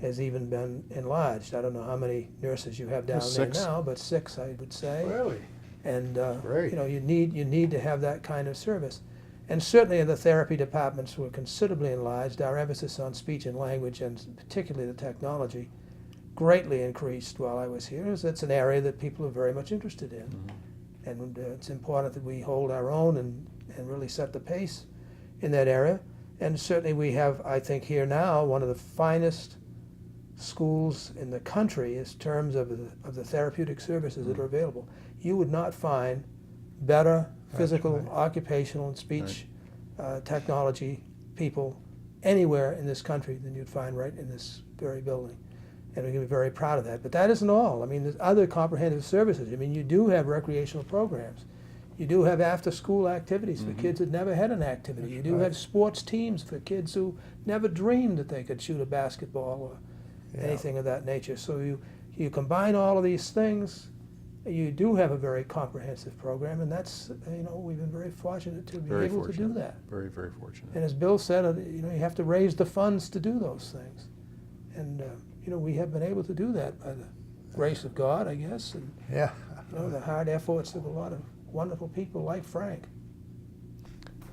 S3: has even been enlarged. I don't know how many nurses you have down there
S1: 6.
S3: now, but 6, I would say.
S2: Really?
S3: And
S2: Great.
S3: you know, you need to have that kind of service. And certainly the therapy departments were considerably enlarged. Our emphasis on speech and language, and particularly the technology, greatly increased while I was here. It's an area that people are very much interested in. And it's important that we hold our own and really set the pace in that area. And certainly we have, I think, here now one of the finest schools in the country in terms of the therapeutic services that are available. You would not find better physical, occupational, and speech technology people anywhere in this country than you'd find right in this very building. And we're going to be very proud of that. But that isn't all. I mean, there's other comprehensive services. I mean, you do have recreational programs. You do have after-school activities for kids that never had an activity. You do have sports teams for kids who never dreamed that they could shoot a basketball or anything of that nature. So you combine all of these things, you do have a very comprehensive program, and that's, you know, we've been very fortunate to be able to do that.
S1: Very, very fortunate.
S3: And as Bill said, you know, you have to raise the funds to do those things. And, you know, we have been able to do that by the grace of God, I guess, and, you know, the hard efforts of a lot of wonderful people like Frank.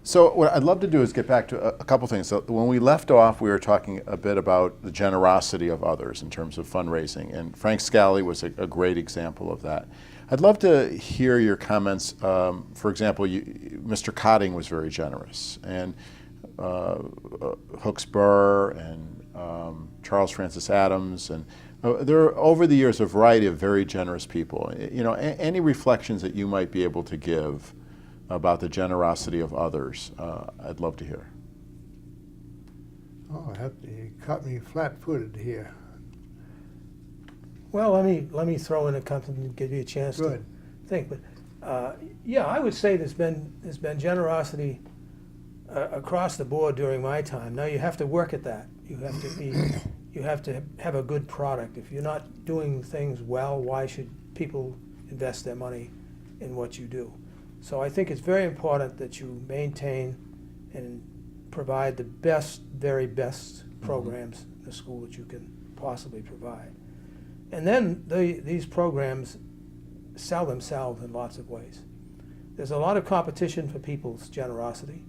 S1: So what I'd love to do is get back to a couple things. So when we left off, we were talking a bit about the generosity of others in terms of fundraising, and Frank Scally was a great example of that. I'd love to hear your comments. For example, Mr. Cotting was very generous, and Hooks Burr and Charles Francis Adams, and there are over the years a variety of very generous people. You know, any reflections that you might be able to give about the generosity of others, I'd love to hear.
S2: Oh, you caught me flat-footed here.
S3: Well, let me throw in a couple and give you a chance to think. But yeah, I would say there's been generosity across the board during my time. Now you have to work at that. You have to have a good product. If you're not doing things well, why should people invest their money in what you do? So I think it's very important that you maintain and provide the best, very best programs in the school that you can possibly provide. And then these programs sell themselves in lots of ways. There's a lot of competition for people's generosity.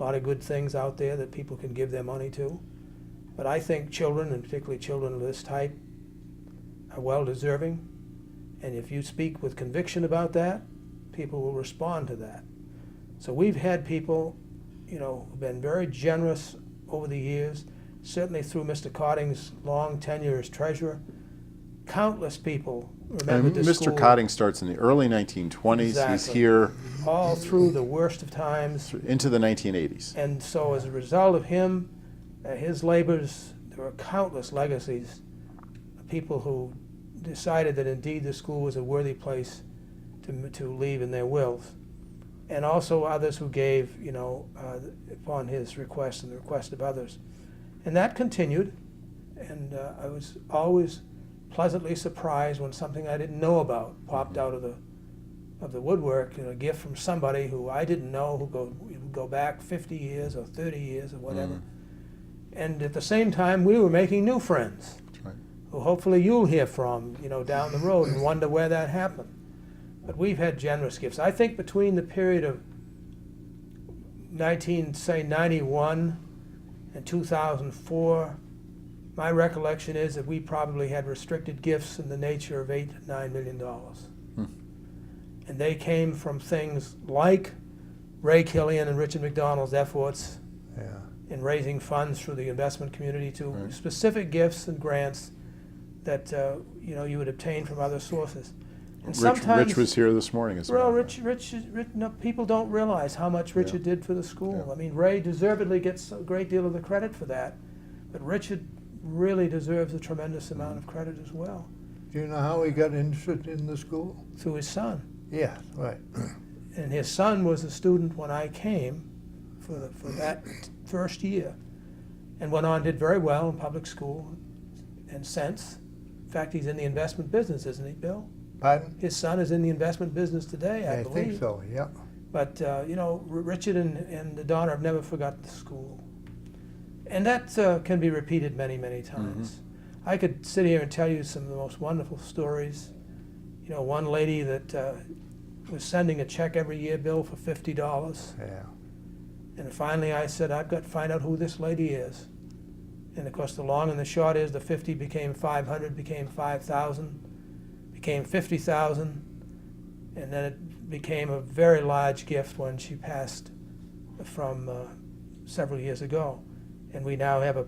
S3: a lot of good things out there that people can give their money to. But I think children, and particularly children of this type, are well deserving. And if you speak with conviction about that, people will respond to that. So we've had people, who've been very generous over the years, certainly through Mr. Cotting's long tenure as treasurer. Countless people remembered
S1: And
S3: the
S1: Mr.
S3: school.
S1: Cotting starts in the early 1920s. He's
S3: Exactly.
S1: here
S3: All through the worst of times.
S1: into the 1980s.
S3: And so as a result of him, his labors, there were countless legacies of people who decided that indeed the school was a worthy place to leave in their wills. And also others who gave, upon his request and the request of others. And that continued, and I was always pleasantly surprised when something I didn't know about popped out of the woodwork, a gift from somebody who I didn't know, who would go back 50 years or 30 years or whatever. And at the same time, we were making new friends,
S1: That's right.
S3: who hopefully you'll hear from, down the road and wonder where that happened. But we've had generous gifts. I think between the period of 91 and 2004, my recollection is that we probably had restricted gifts in the nature of $8 to $9 million. And they came from things like Ray Killian and Richard McDonald's efforts
S2: Yeah.
S3: in raising funds through the investment community to
S1: Right.
S3: specific gifts and grants that you would obtain from other sources. And
S1: Rich was here this morning as
S3: well,
S1: well.
S3: Rich, no, people don't realize how much Richard did for the school.
S1: Yeah.
S3: I mean, Ray deservedly gets a great deal of the credit for that, but Richard really deserves a tremendous amount of credit as well,
S2: Do you know how he got interested in the school?
S3: through his son.
S2: Yeah, right.
S3: And his son was a student when I came for that first year, and went on, did very well in public school, and since. In fact, he's in the investment business, isn't he, Bill?
S2: Pardon?
S3: His son is in the investment business today, I believe.
S2: think so, yeah.
S3: But, Richard and Donna have never forgotten the school. And that can be repeated many, many times. I could sit here and tell you some of the most wonderful stories. One lady that was sending a check every year, Bill, for $50.
S2: Yeah.
S3: And finally I said, I've got to find out who this lady is. And of course the long and the short is the 50 became 500, became 5,000, became 50,000, and then it became a very large gift when she passed from several years ago. And we now have a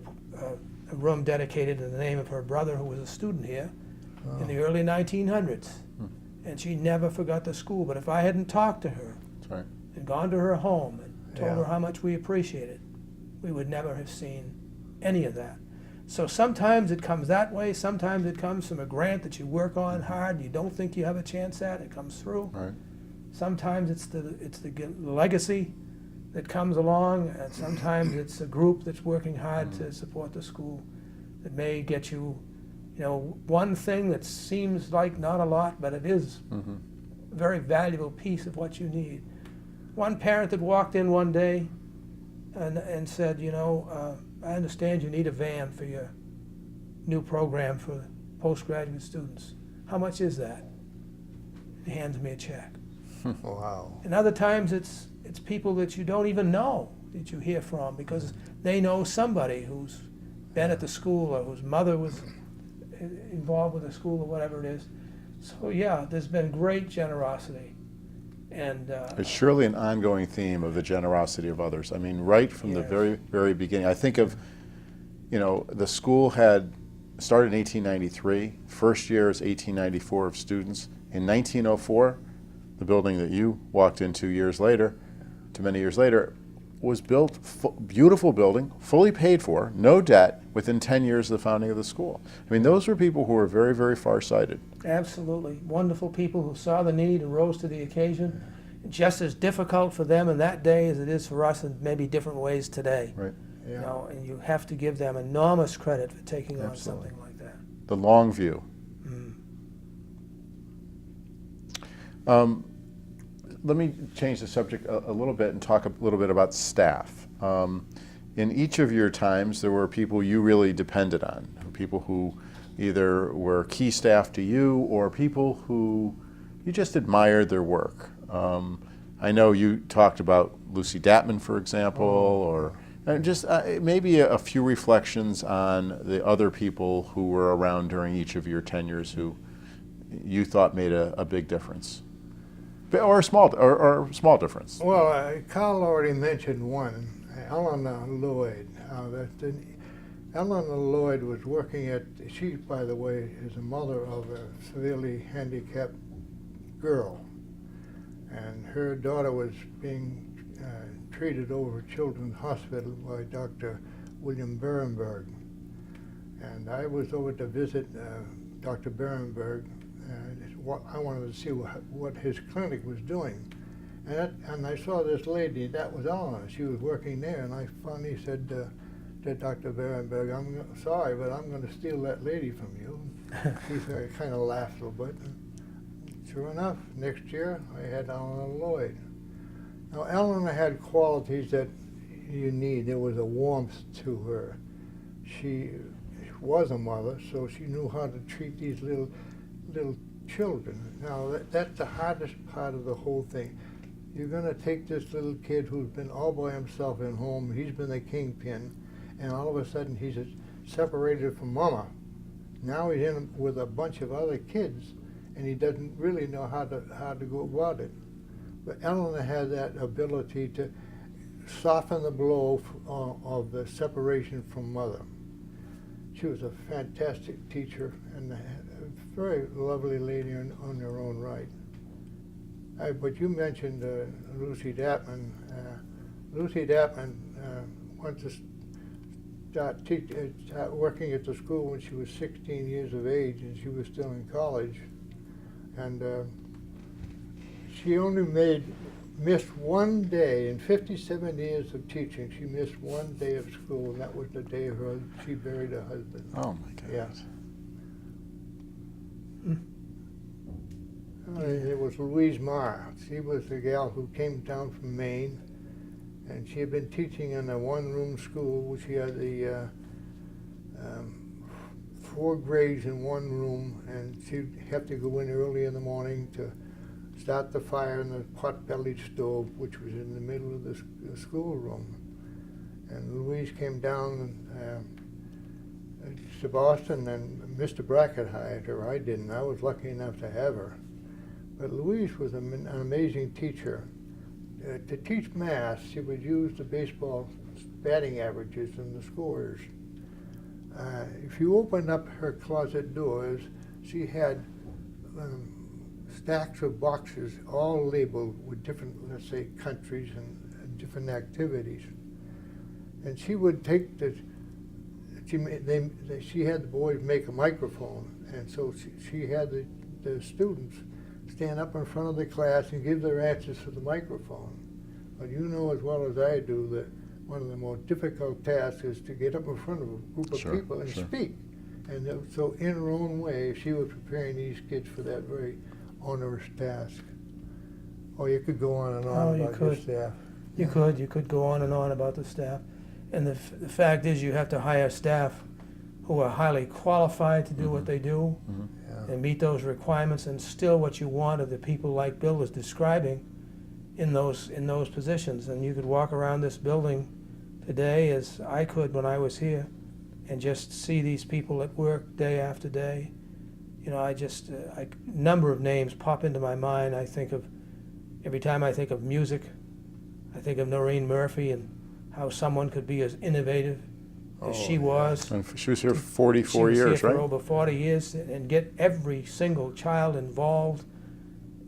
S3: room dedicated in the name of her brother, who was a student here in the early 1900s. And she never forgot the school. But if I hadn't talked to her
S1: That's right.
S3: and gone to her home and told
S2: Yeah.
S3: her how much we appreciated, we would never have seen any of that. So sometimes it comes that way, sometimes it comes from a grant that you work on hard, and you don't think you have a chance at, it comes through.
S1: Right.
S3: Sometimes it's the legacy that comes along, and sometimes it's a group that's working hard to support the school that may get you, one thing that seems like not a lot, but it is a very valuable piece of what you need. One parent that walked in one day and said, I understand you need a van for your new program for postgraduate students. How much is that? He hands me a check.
S2: Wow.
S3: And other times it's people that you don't even know that you hear from because they know somebody who's been at the school or whose mother was involved with the school or whatever it is. So yeah, there's been great generosity. And
S1: It's surely an ongoing theme of the generosity of others. I mean, right from the
S3: Yes.
S1: very, very beginning. I think of, the school had started in 1893. First year is 1894 of students. In 1904, the building that you walked into many years later, was built, beautiful building, fully paid for, no debt, within 10 years of the founding of the school. I mean, those were people who were very, very far-sighted.
S3: absolutely wonderful people who saw the need and rose to the occasion. Just as difficult for them in that day as it is for us in maybe different ways today.
S1: Right.
S2: Yeah.
S3: And you have to give them enormous credit for taking on
S1: Absolutely.
S3: something like that.
S1: The long view. Let me change the subject a little bit and talk a little bit about staff. In each of your times, there were people you really depended on, people who either were key staff to you or people who you just admired their work. I know you talked about Lucy Datman, for example, or just maybe a few reflections on the other people who were around during each of your tenures who you thought made a big difference, or a small difference.
S2: Well, Carl already mentioned one, Eleanor Lloyd. Eleanor Lloyd was working at, she, by the way, is the mother of a severely handicapped girl. And her daughter was being treated over at Children's Hospital by Dr. William Berenberg. And I was over to visit Dr. Berenberg. I wanted to see what his clinic was doing. And I saw this lady, that was Eleanor. She was working there, and I finally said to Dr. Berenberg, I'm sorry, but I'm going to steal that lady from you. He kind of laughed a little bit. Sure enough, next year I had Eleanor Lloyd. Now, Eleanor had qualities that you need. There was a warmth to her. She was a mother, so she knew how to treat these little children. Now, that's the hardest part of the whole thing. You're going to take this little kid who's been all by himself at home, he's been the kingpin, and all of a sudden he's separated from mama. Now he's in with a bunch of other kids, and he doesn't really know how to go about it. But Eleanor had that ability to soften the blow of the separation from mother. She was a fantastic teacher and a very lovely lady on her own right. But you mentioned Lucy Datman. Lucy Datman went to start working at the school when she was 16 years of age, and she was still in college. And she only missed one day in 57 years of teaching. She missed one day of school, and that was the day she buried her husband.
S1: Oh my God.
S2: Yeah. It was Louise Marr. She was the gal who came down from Maine, and she had been teaching in a one-room school. She had the 4 grades in one room, and she'd have to go in early in the morning to start the fire in the pot-bellied stove, which was in the middle of the schoolroom. And Louise came down to Boston, and Mr. Brackett hired her. I didn't. I was lucky enough to have her. But Louise was an amazing teacher. To teach math, she would use the baseball batting averages and the scores. If you opened up her closet doors, she had stacks of boxes all labeled with different, let's say, countries and different activities. And she would take she had the boys make a microphone, and so she had the students stand up in front of the class and give their answers to the microphone. But you know as well as I do that one of the most difficult tasks is to get up in front of a group of people and speak. And so in her own way, she was preparing these kids for that very onerous task. Oh, you could go on and on about your staff.
S3: You could go on and on about the staff. And the fact is, you have to hire staff who are highly qualified to do what they do and meet those requirements, and still what you want of the people like Bill is describing in those positions. And you could walk around this building today, as I could when I was here, and just see these people at work day after day. You know, a number of names pop into my mind. Every time I think of music, I think of Noreen Murphy and how someone could be as innovative as she was.
S1: And she was here 44 years, right?
S3: She was here for over 40 years, and get every single child involved,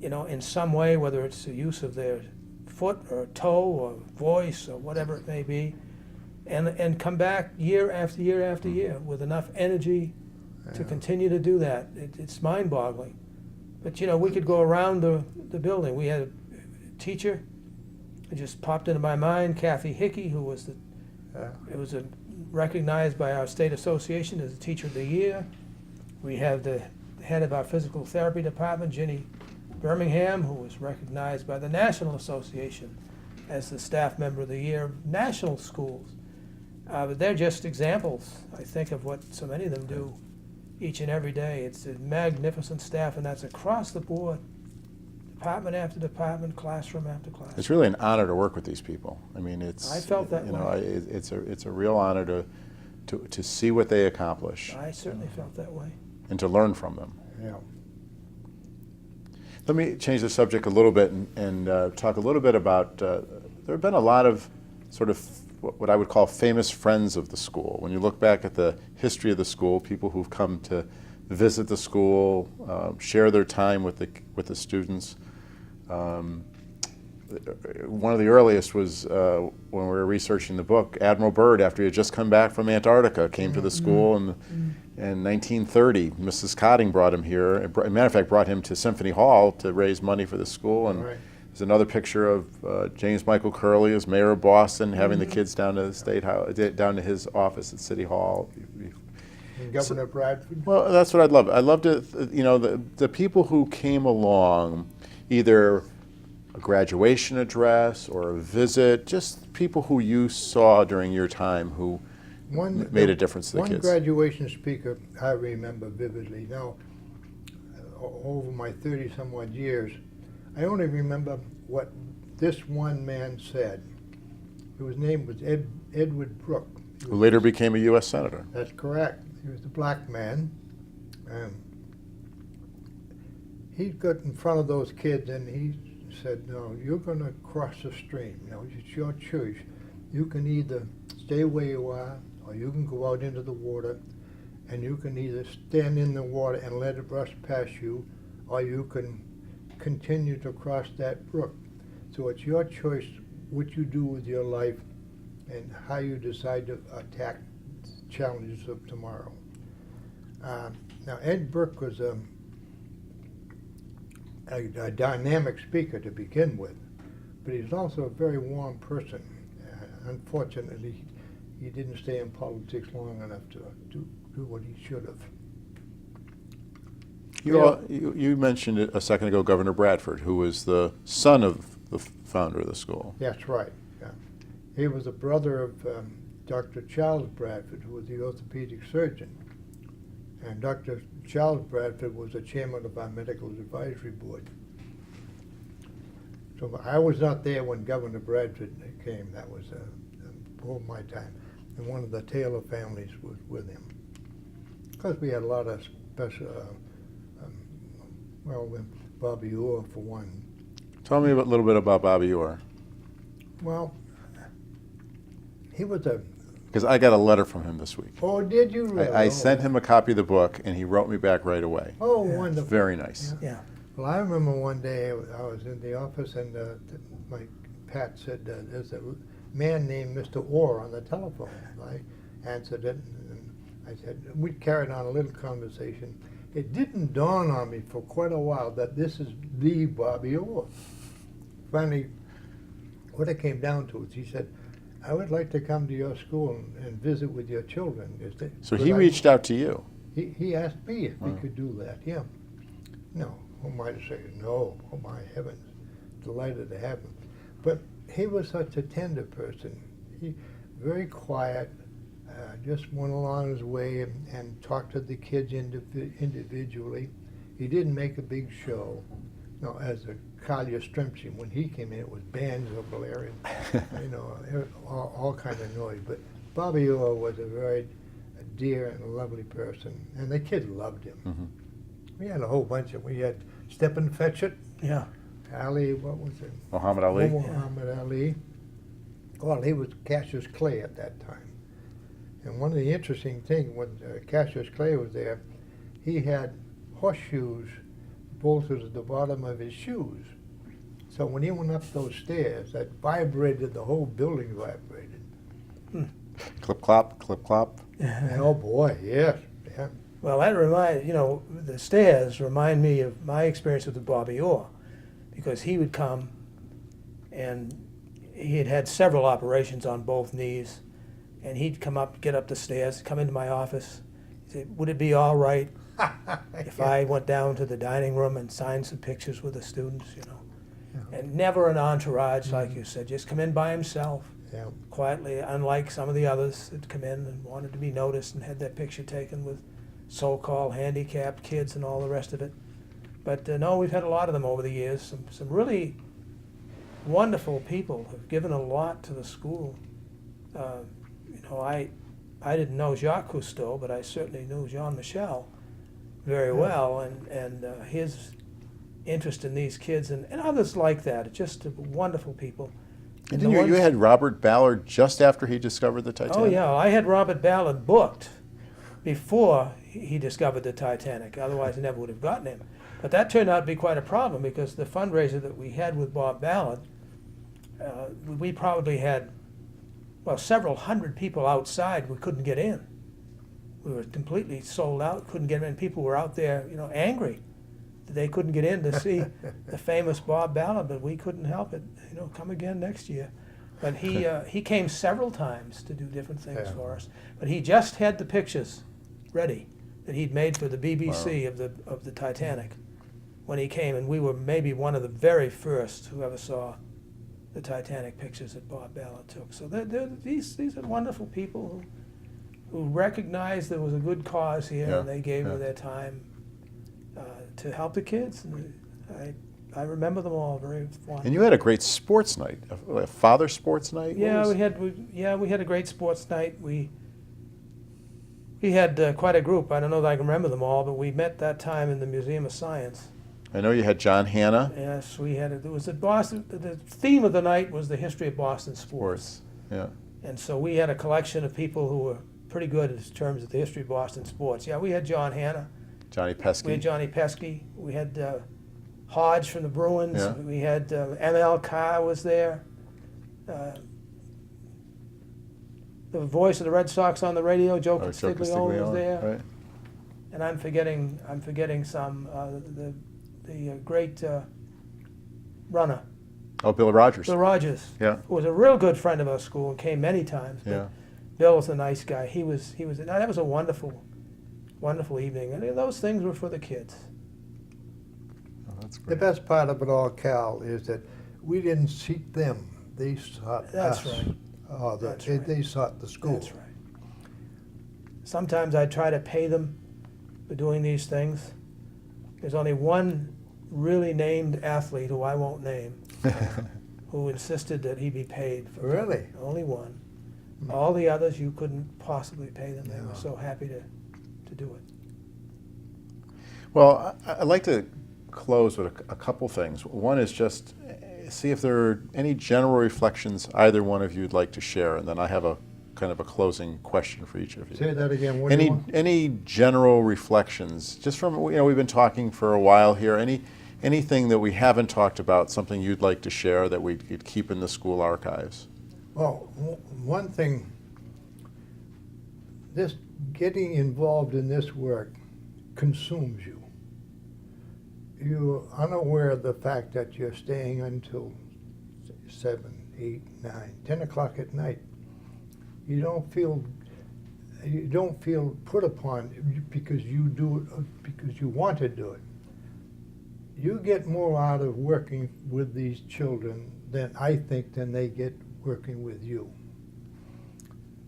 S3: you know, in some way, whether it's the use of their foot or toe or voice or whatever it may be, and come back year after year after year with enough energy to continue to do that. It's mind-boggling. But, you know, we could go around the building. We had a teacher, it just popped into my mind, Kathy Hickey, who was recognized by our state association as the Teacher of the Year. We have the head of our physical therapy department, Ginny Birmingham, who was recognized by the National Association as the Staff Member of the Year of national schools. But they're just examples, I think, of what so many of them do each and every day. It's a magnificent staff, and that's across the board, department after department, classroom after classroom.
S1: It's really an honor to work with these people. I mean, it's,
S3: I felt that
S1: you know,
S3: way.
S1: it's a real honor to see what they accomplish
S3: I certainly felt that way.
S1: and to learn from them.
S2: Yeah.
S1: Let me change the subject a little bit and talk a little bit about, there have been a lot of sort of what I would call famous friends of the school. When you look back at the history of the school, people who've come to visit the school, share their time with the students. One of the earliest was when we were researching the book, Admiral Byrd, after he had just come back from Antarctica, came to the school in 1930. Mrs. Cotting brought him here. As a matter of fact, brought him to Symphony Hall to raise money for the school. And
S2: Right.
S1: there's another picture of James Michael Curley as mayor of Boston, having the kids down to the State House, down to his office at City Hall.
S2: And Governor Bradford.
S1: Well, that's what I'd love. I'd love to, you know, the people who came along, either a graduation address or a visit, just people who you saw during your time who made a difference to the
S2: One
S1: kids.
S2: graduation speaker I remember vividly. Now, over my 30-some-odd years, I only remember what this one man said. His name was Edward Brooke.
S1: Who later became a U.S. Senator.
S2: That's correct. He was a black man. He got in front of those kids and he said, no, you're going to cross the stream. You know, it's your choice. You can either stay where you are, or you can go out into the water, and you can either stand in the water and let it rush past you, or you can continue to cross that brook. So it's your choice what you do with your life and how you decide to attack challenges of tomorrow. Now, Ed Brooke was a dynamic speaker to begin with, but he's also a very warm person. Unfortunately, he didn't stay in politics long enough to do what he should have.
S1: You mentioned it a second ago, Governor Bradford, who was the son of the founder of the school.
S2: That's right. Yeah. He was the brother of Dr. Charles Bradford, who was the orthopedic surgeon. And Dr. Charles Bradford was the chairman of our medical advisory board. So I was not there when Governor Bradford came. That was before my time. And one of the Taylor families was with him. Because we had a lot of special, Bobby Orr for one.
S1: Tell me a little bit about Bobby Orr.
S2: Well, he was a...
S1: Because I got a letter from him this week.
S2: Oh, did you really?
S1: I sent him a copy of the book, and he wrote me back right away.
S2: Oh,
S3: Yeah.
S2: wonderful.
S1: Very nice.
S3: Yeah.
S2: Well, I remember one day I was in the office and my Pat said, there's a man named Mr. Orr on the telephone. I answered it and I said, we carried on a little conversation. It didn't dawn on me for quite a while that this is the Bobby Orr. Finally, what it came down to is he said, I would like to come to your school and visit with your children.
S1: So he reached out to you.
S2: He asked me if
S1: Wow.
S2: we could do that, yeah. No, who am I to say no? Oh my heavens, delighted to have him. But he was such a tender person. He very quiet, just went along his way and talked to the kids individually. He didn't make a big show. No, as a Collier Strempsey, when he came in, it was bands of blaring, you know, all kind of noise. But Bobby Orr was a very dear and lovely person, and the kids loved him.
S1: Mm-hmm.
S2: We had a whole bunch of. We had Stephen Fetchit,
S3: Yeah.
S2: Ali, what was it?
S1: Muhammad Ali.
S2: Muhammad Ali. Well, he was Cassius Clay at that time. And one of the interesting things, when Cassius Clay was there, he had horseshoes bolted at the bottom of his shoes. So when he went up those stairs, that vibrated, the whole building vibrated.
S1: Clip clop, clip clop.
S2: And, oh boy, yes. Yeah.
S3: Well, that the stairs remind me of my experience with the Bobby Orr, because he would come and he had had several operations on both knees, and he'd come up, get up the stairs, come into my office. He'd say, would it be all right if I went down to the dining room and signed some pictures with the students, you know?
S2: Yeah.
S3: And never an entourage, like you said, just come in by himself,
S2: Yeah.
S3: quietly, unlike some of the others that come in and wanted to be noticed and had their picture taken with so-called handicapped kids and all the rest of it. But no, we've had a lot of them over the years. Some really wonderful people have given a lot to the school. I didn't know Jacques Cousteau, but I certainly knew Jean-Michel very well, and his interest in these kids and others like that, just wonderful people.
S1: And then you had Robert Ballard just after he discovered the Titanic?
S3: Oh yeah, I had Robert Ballard booked before he discovered the Titanic. Otherwise, I never would have gotten him. But that turned out to be quite a problem because the fundraiser that we had with Bob Ballard, we probably had, well, several hundred people outside. We couldn't get in. We were completely sold out, couldn't get in. People were out there, angry that they couldn't get in to see the famous Bob Ballard, but we couldn't help it. Come again next year. But he came several times to do different things for us. But he just had the pictures ready that he'd made for the BBC of the Titanic when he came, and we were maybe one of the very first who ever saw the Titanic pictures that Bob Ballard took. So these are wonderful people who recognized there was a good cause here, and they gave of their time to help the kids. And I remember them all very fondly.
S1: And you had a great sports night, a father sports night.
S3: Yeah, we had a great sports night. We had quite a group. I don't know that I can remember them all, but we met that time in the Museum of Science.
S1: I know you had John Hanna.
S3: Yes, we had it. It was Boston. The theme of the night was the history of Boston sports.
S1: Yeah.
S3: And so we had a collection of people who were pretty good in terms of the history of Boston sports. Yeah, we had John Hanna.
S1: Johnny Pesky.
S3: We had Johnny Pesky. We had Hodge from the Bruins.
S1: Yeah.
S3: We had M.L. Carr was there. The voice of the Red Sox on the radio, Joe Castiglione, was there.
S1: Right.
S3: And I'm forgetting some. The great runner.
S1: Oh, Bill Rogers.
S3: Bill Rogers.
S1: Yeah.
S3: Who was a real good friend of our school and came many times.
S1: Yeah.
S3: Bill was a nice guy. That was a wonderful evening. And those things were for the kids.
S1: Oh, that's
S2: The
S1: great.
S2: best part of it all, Cal, is that we didn't seek them. They sought
S3: That's
S2: us.
S3: right. That's right.
S2: They sought the school.
S3: That's right. Sometimes I try to pay them for doing these things. There's only one really named athlete who I won't name who insisted that he be paid for
S2: Really?
S3: it. Only one. All the others you couldn't possibly pay them. They were
S2: Yeah.
S3: so happy to do it.
S1: Well, I'd like to close with a couple things. One is just see if there are any general reflections either one of you would like to share, and then I have a kind of a closing question for each of you.
S2: Say that again. What do you want?
S1: Any general reflections, just from, we've been talking for a while here, anything that we haven't talked about, something you'd like to share that we could keep in the school archives?
S2: Well, one thing, this getting involved in this work consumes you. You're unaware of the fact that you're staying until 7, 8, 9, 10 o'clock at night. You don't feel put upon because you do it because you want to do it. You get more out of working with these children than they get working with you.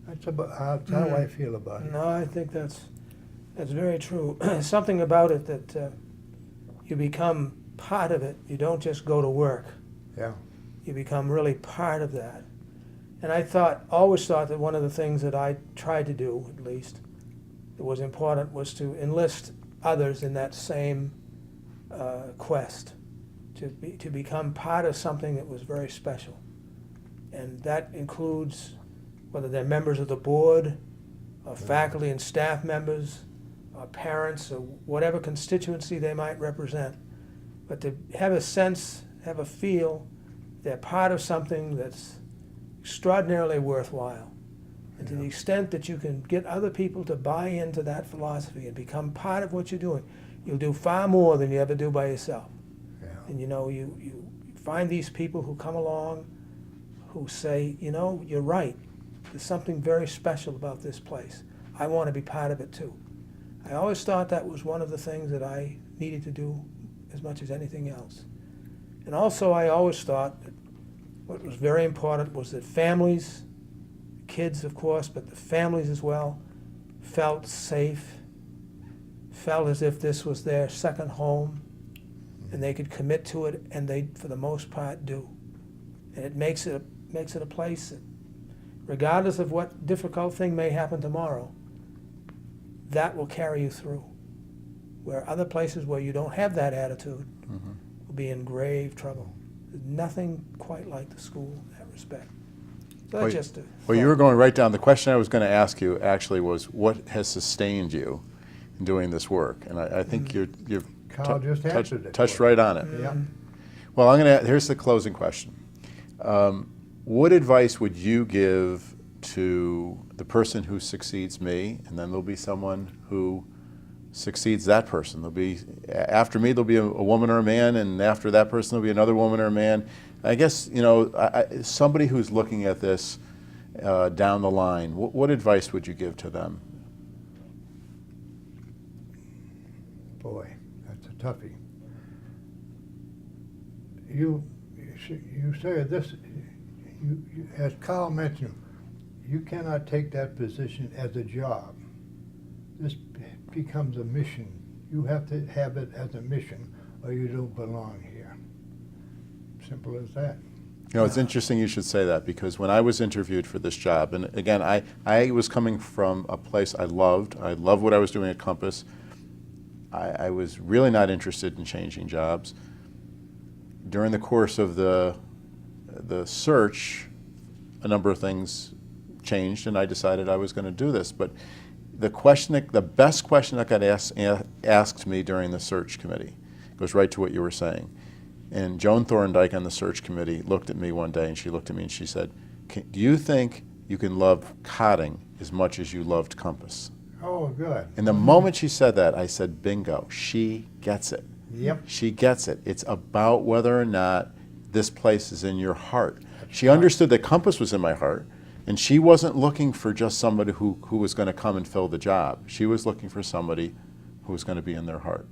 S2: That's how I feel about it.
S3: No, I think that's very true. Something about it that you become part of it. You don't just go to work.
S2: Yeah.
S3: You become really part of that. And I always thought that one of the things that I tried to do, at least, that was important was to enlist others in that same quest, to become part of something that was very special. And that includes whether they're members of the board, or faculty and staff members, or parents, or whatever constituency they might represent. But to have a sense, have a feel, they're part of something that's extraordinarily worthwhile. And to the extent that you can get other people to buy into that philosophy and become part of what you're doing, you'll do far more than you ever do by yourself.
S2: Yeah.
S3: And you find these people who come along who say, you're right. There's something very special about this place. I want to be part of it too. I always thought that was one of the things that I needed to do as much as anything else. And also I always thought that what was very important was that families, kids of course, but the families as well, felt safe, felt as if this was their second home, and they could commit to it, and they, for the most part, do. And it makes it a place that, regardless of what difficult thing may happen tomorrow, that will carry you through. Where other places where you don't have that attitude will be in grave trouble. There's nothing quite like the school in that respect. So that's just a
S1: Well, you were going right down. The question I was going to ask you actually was, what has sustained you in doing this work? And I think you've
S2: Carl just answered it.
S1: touched right on it.
S2: Yeah.
S1: Well, here's the closing question. What advice would you give to the person who succeeds me, and then there'll be someone who succeeds that person? There'll be, after me, there'll be a woman or a man, and after that person, there'll be another woman or a man. I guess, somebody who's looking at this down the line, what advice would you give to them?
S2: Boy, that's a toughie. You say this, as Carl mentioned, you cannot take that position as a job. This becomes a mission. You have to have it as a mission, or you don't belong here. Simple as that.
S1: It's interesting you should say that, because when I was interviewed for this job, and again, I was coming from a place I loved. I loved what I was doing at Compass. I was really not interested in changing jobs. During the course of the search, a number of things changed, and I decided I was going to do this. But the best question that got asked me during the search committee goes right to what you were saying. And Joan Thorndike on the search committee looked at me one day, and she looked at me and she said, "Do you think you can love Cotting as much as you loved Compass?"
S2: Oh, good.
S1: And the moment she said that, I said, bingo, she gets it.
S2: Yep.
S1: She gets it. It's about whether or not this place is in your heart. She understood that Compass was in my heart, and she wasn't looking for just somebody who was going to come and fill the job. She was looking for somebody who was going to be in their heart.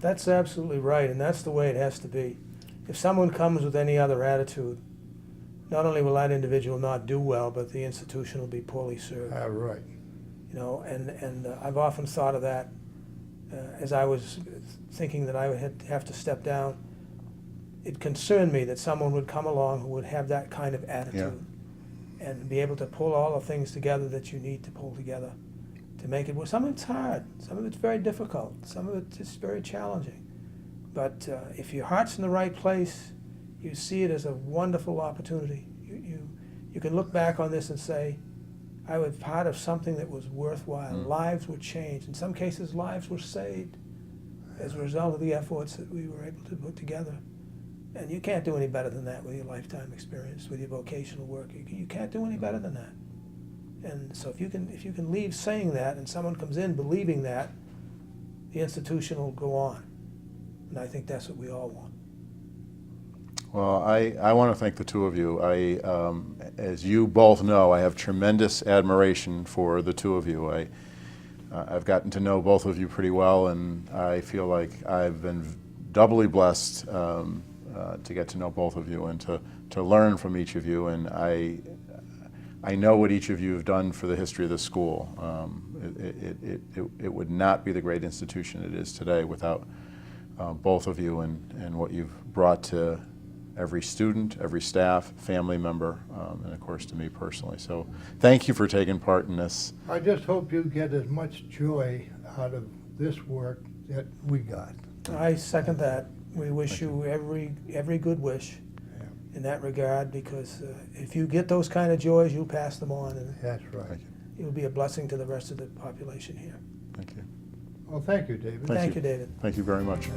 S3: That's absolutely right, and that's the way it has to be. If someone comes with any other attitude, not only will that individual not do well, but the institution will be poorly served.
S2: Right.
S3: And I've often thought of that as I was thinking that I would have to step down. It concerned me that someone would come along who would have that kind of attitude and be able to pull all the things together that you need to pull together to make it work. Some of it's hard, some of it's very difficult, some of it's just very challenging. But if your heart's in the right place, you see it as a wonderful opportunity. You can look back on this and say, I was part of something that was worthwhile. Lives were changed. In some cases, lives were saved as a result of the efforts that we were able to put together. And you can't do any better than that with your lifetime experience, with your vocational work. You can't do any better than that. And so if you can leave saying that, and someone comes in believing that, the institution will go on. And I think that's what we all want.
S1: Well, I want to thank the two of you. As you both know, I have tremendous admiration for the two of you. I've gotten to know both of you pretty well, and I feel like I've been doubly blessed to get to know both of you and to learn from each of you. And I know what each of you have done for the history of the school. It would not be the great institution it is today without both of you and what you've brought to every student, every staff, family member, and of course to me personally. So thank you for taking part in this.
S2: I just hope you get as much joy out of this work that we got.
S3: I second that. We wish you every good wish in that regard, because if you get those kind of joys, you'll pass them on, and
S2: That's right.
S3: you'll be a blessing to the rest of the population here.
S1: Thank you.
S2: Well, thank you, David.
S3: Thank you, David.
S1: Thank you very much.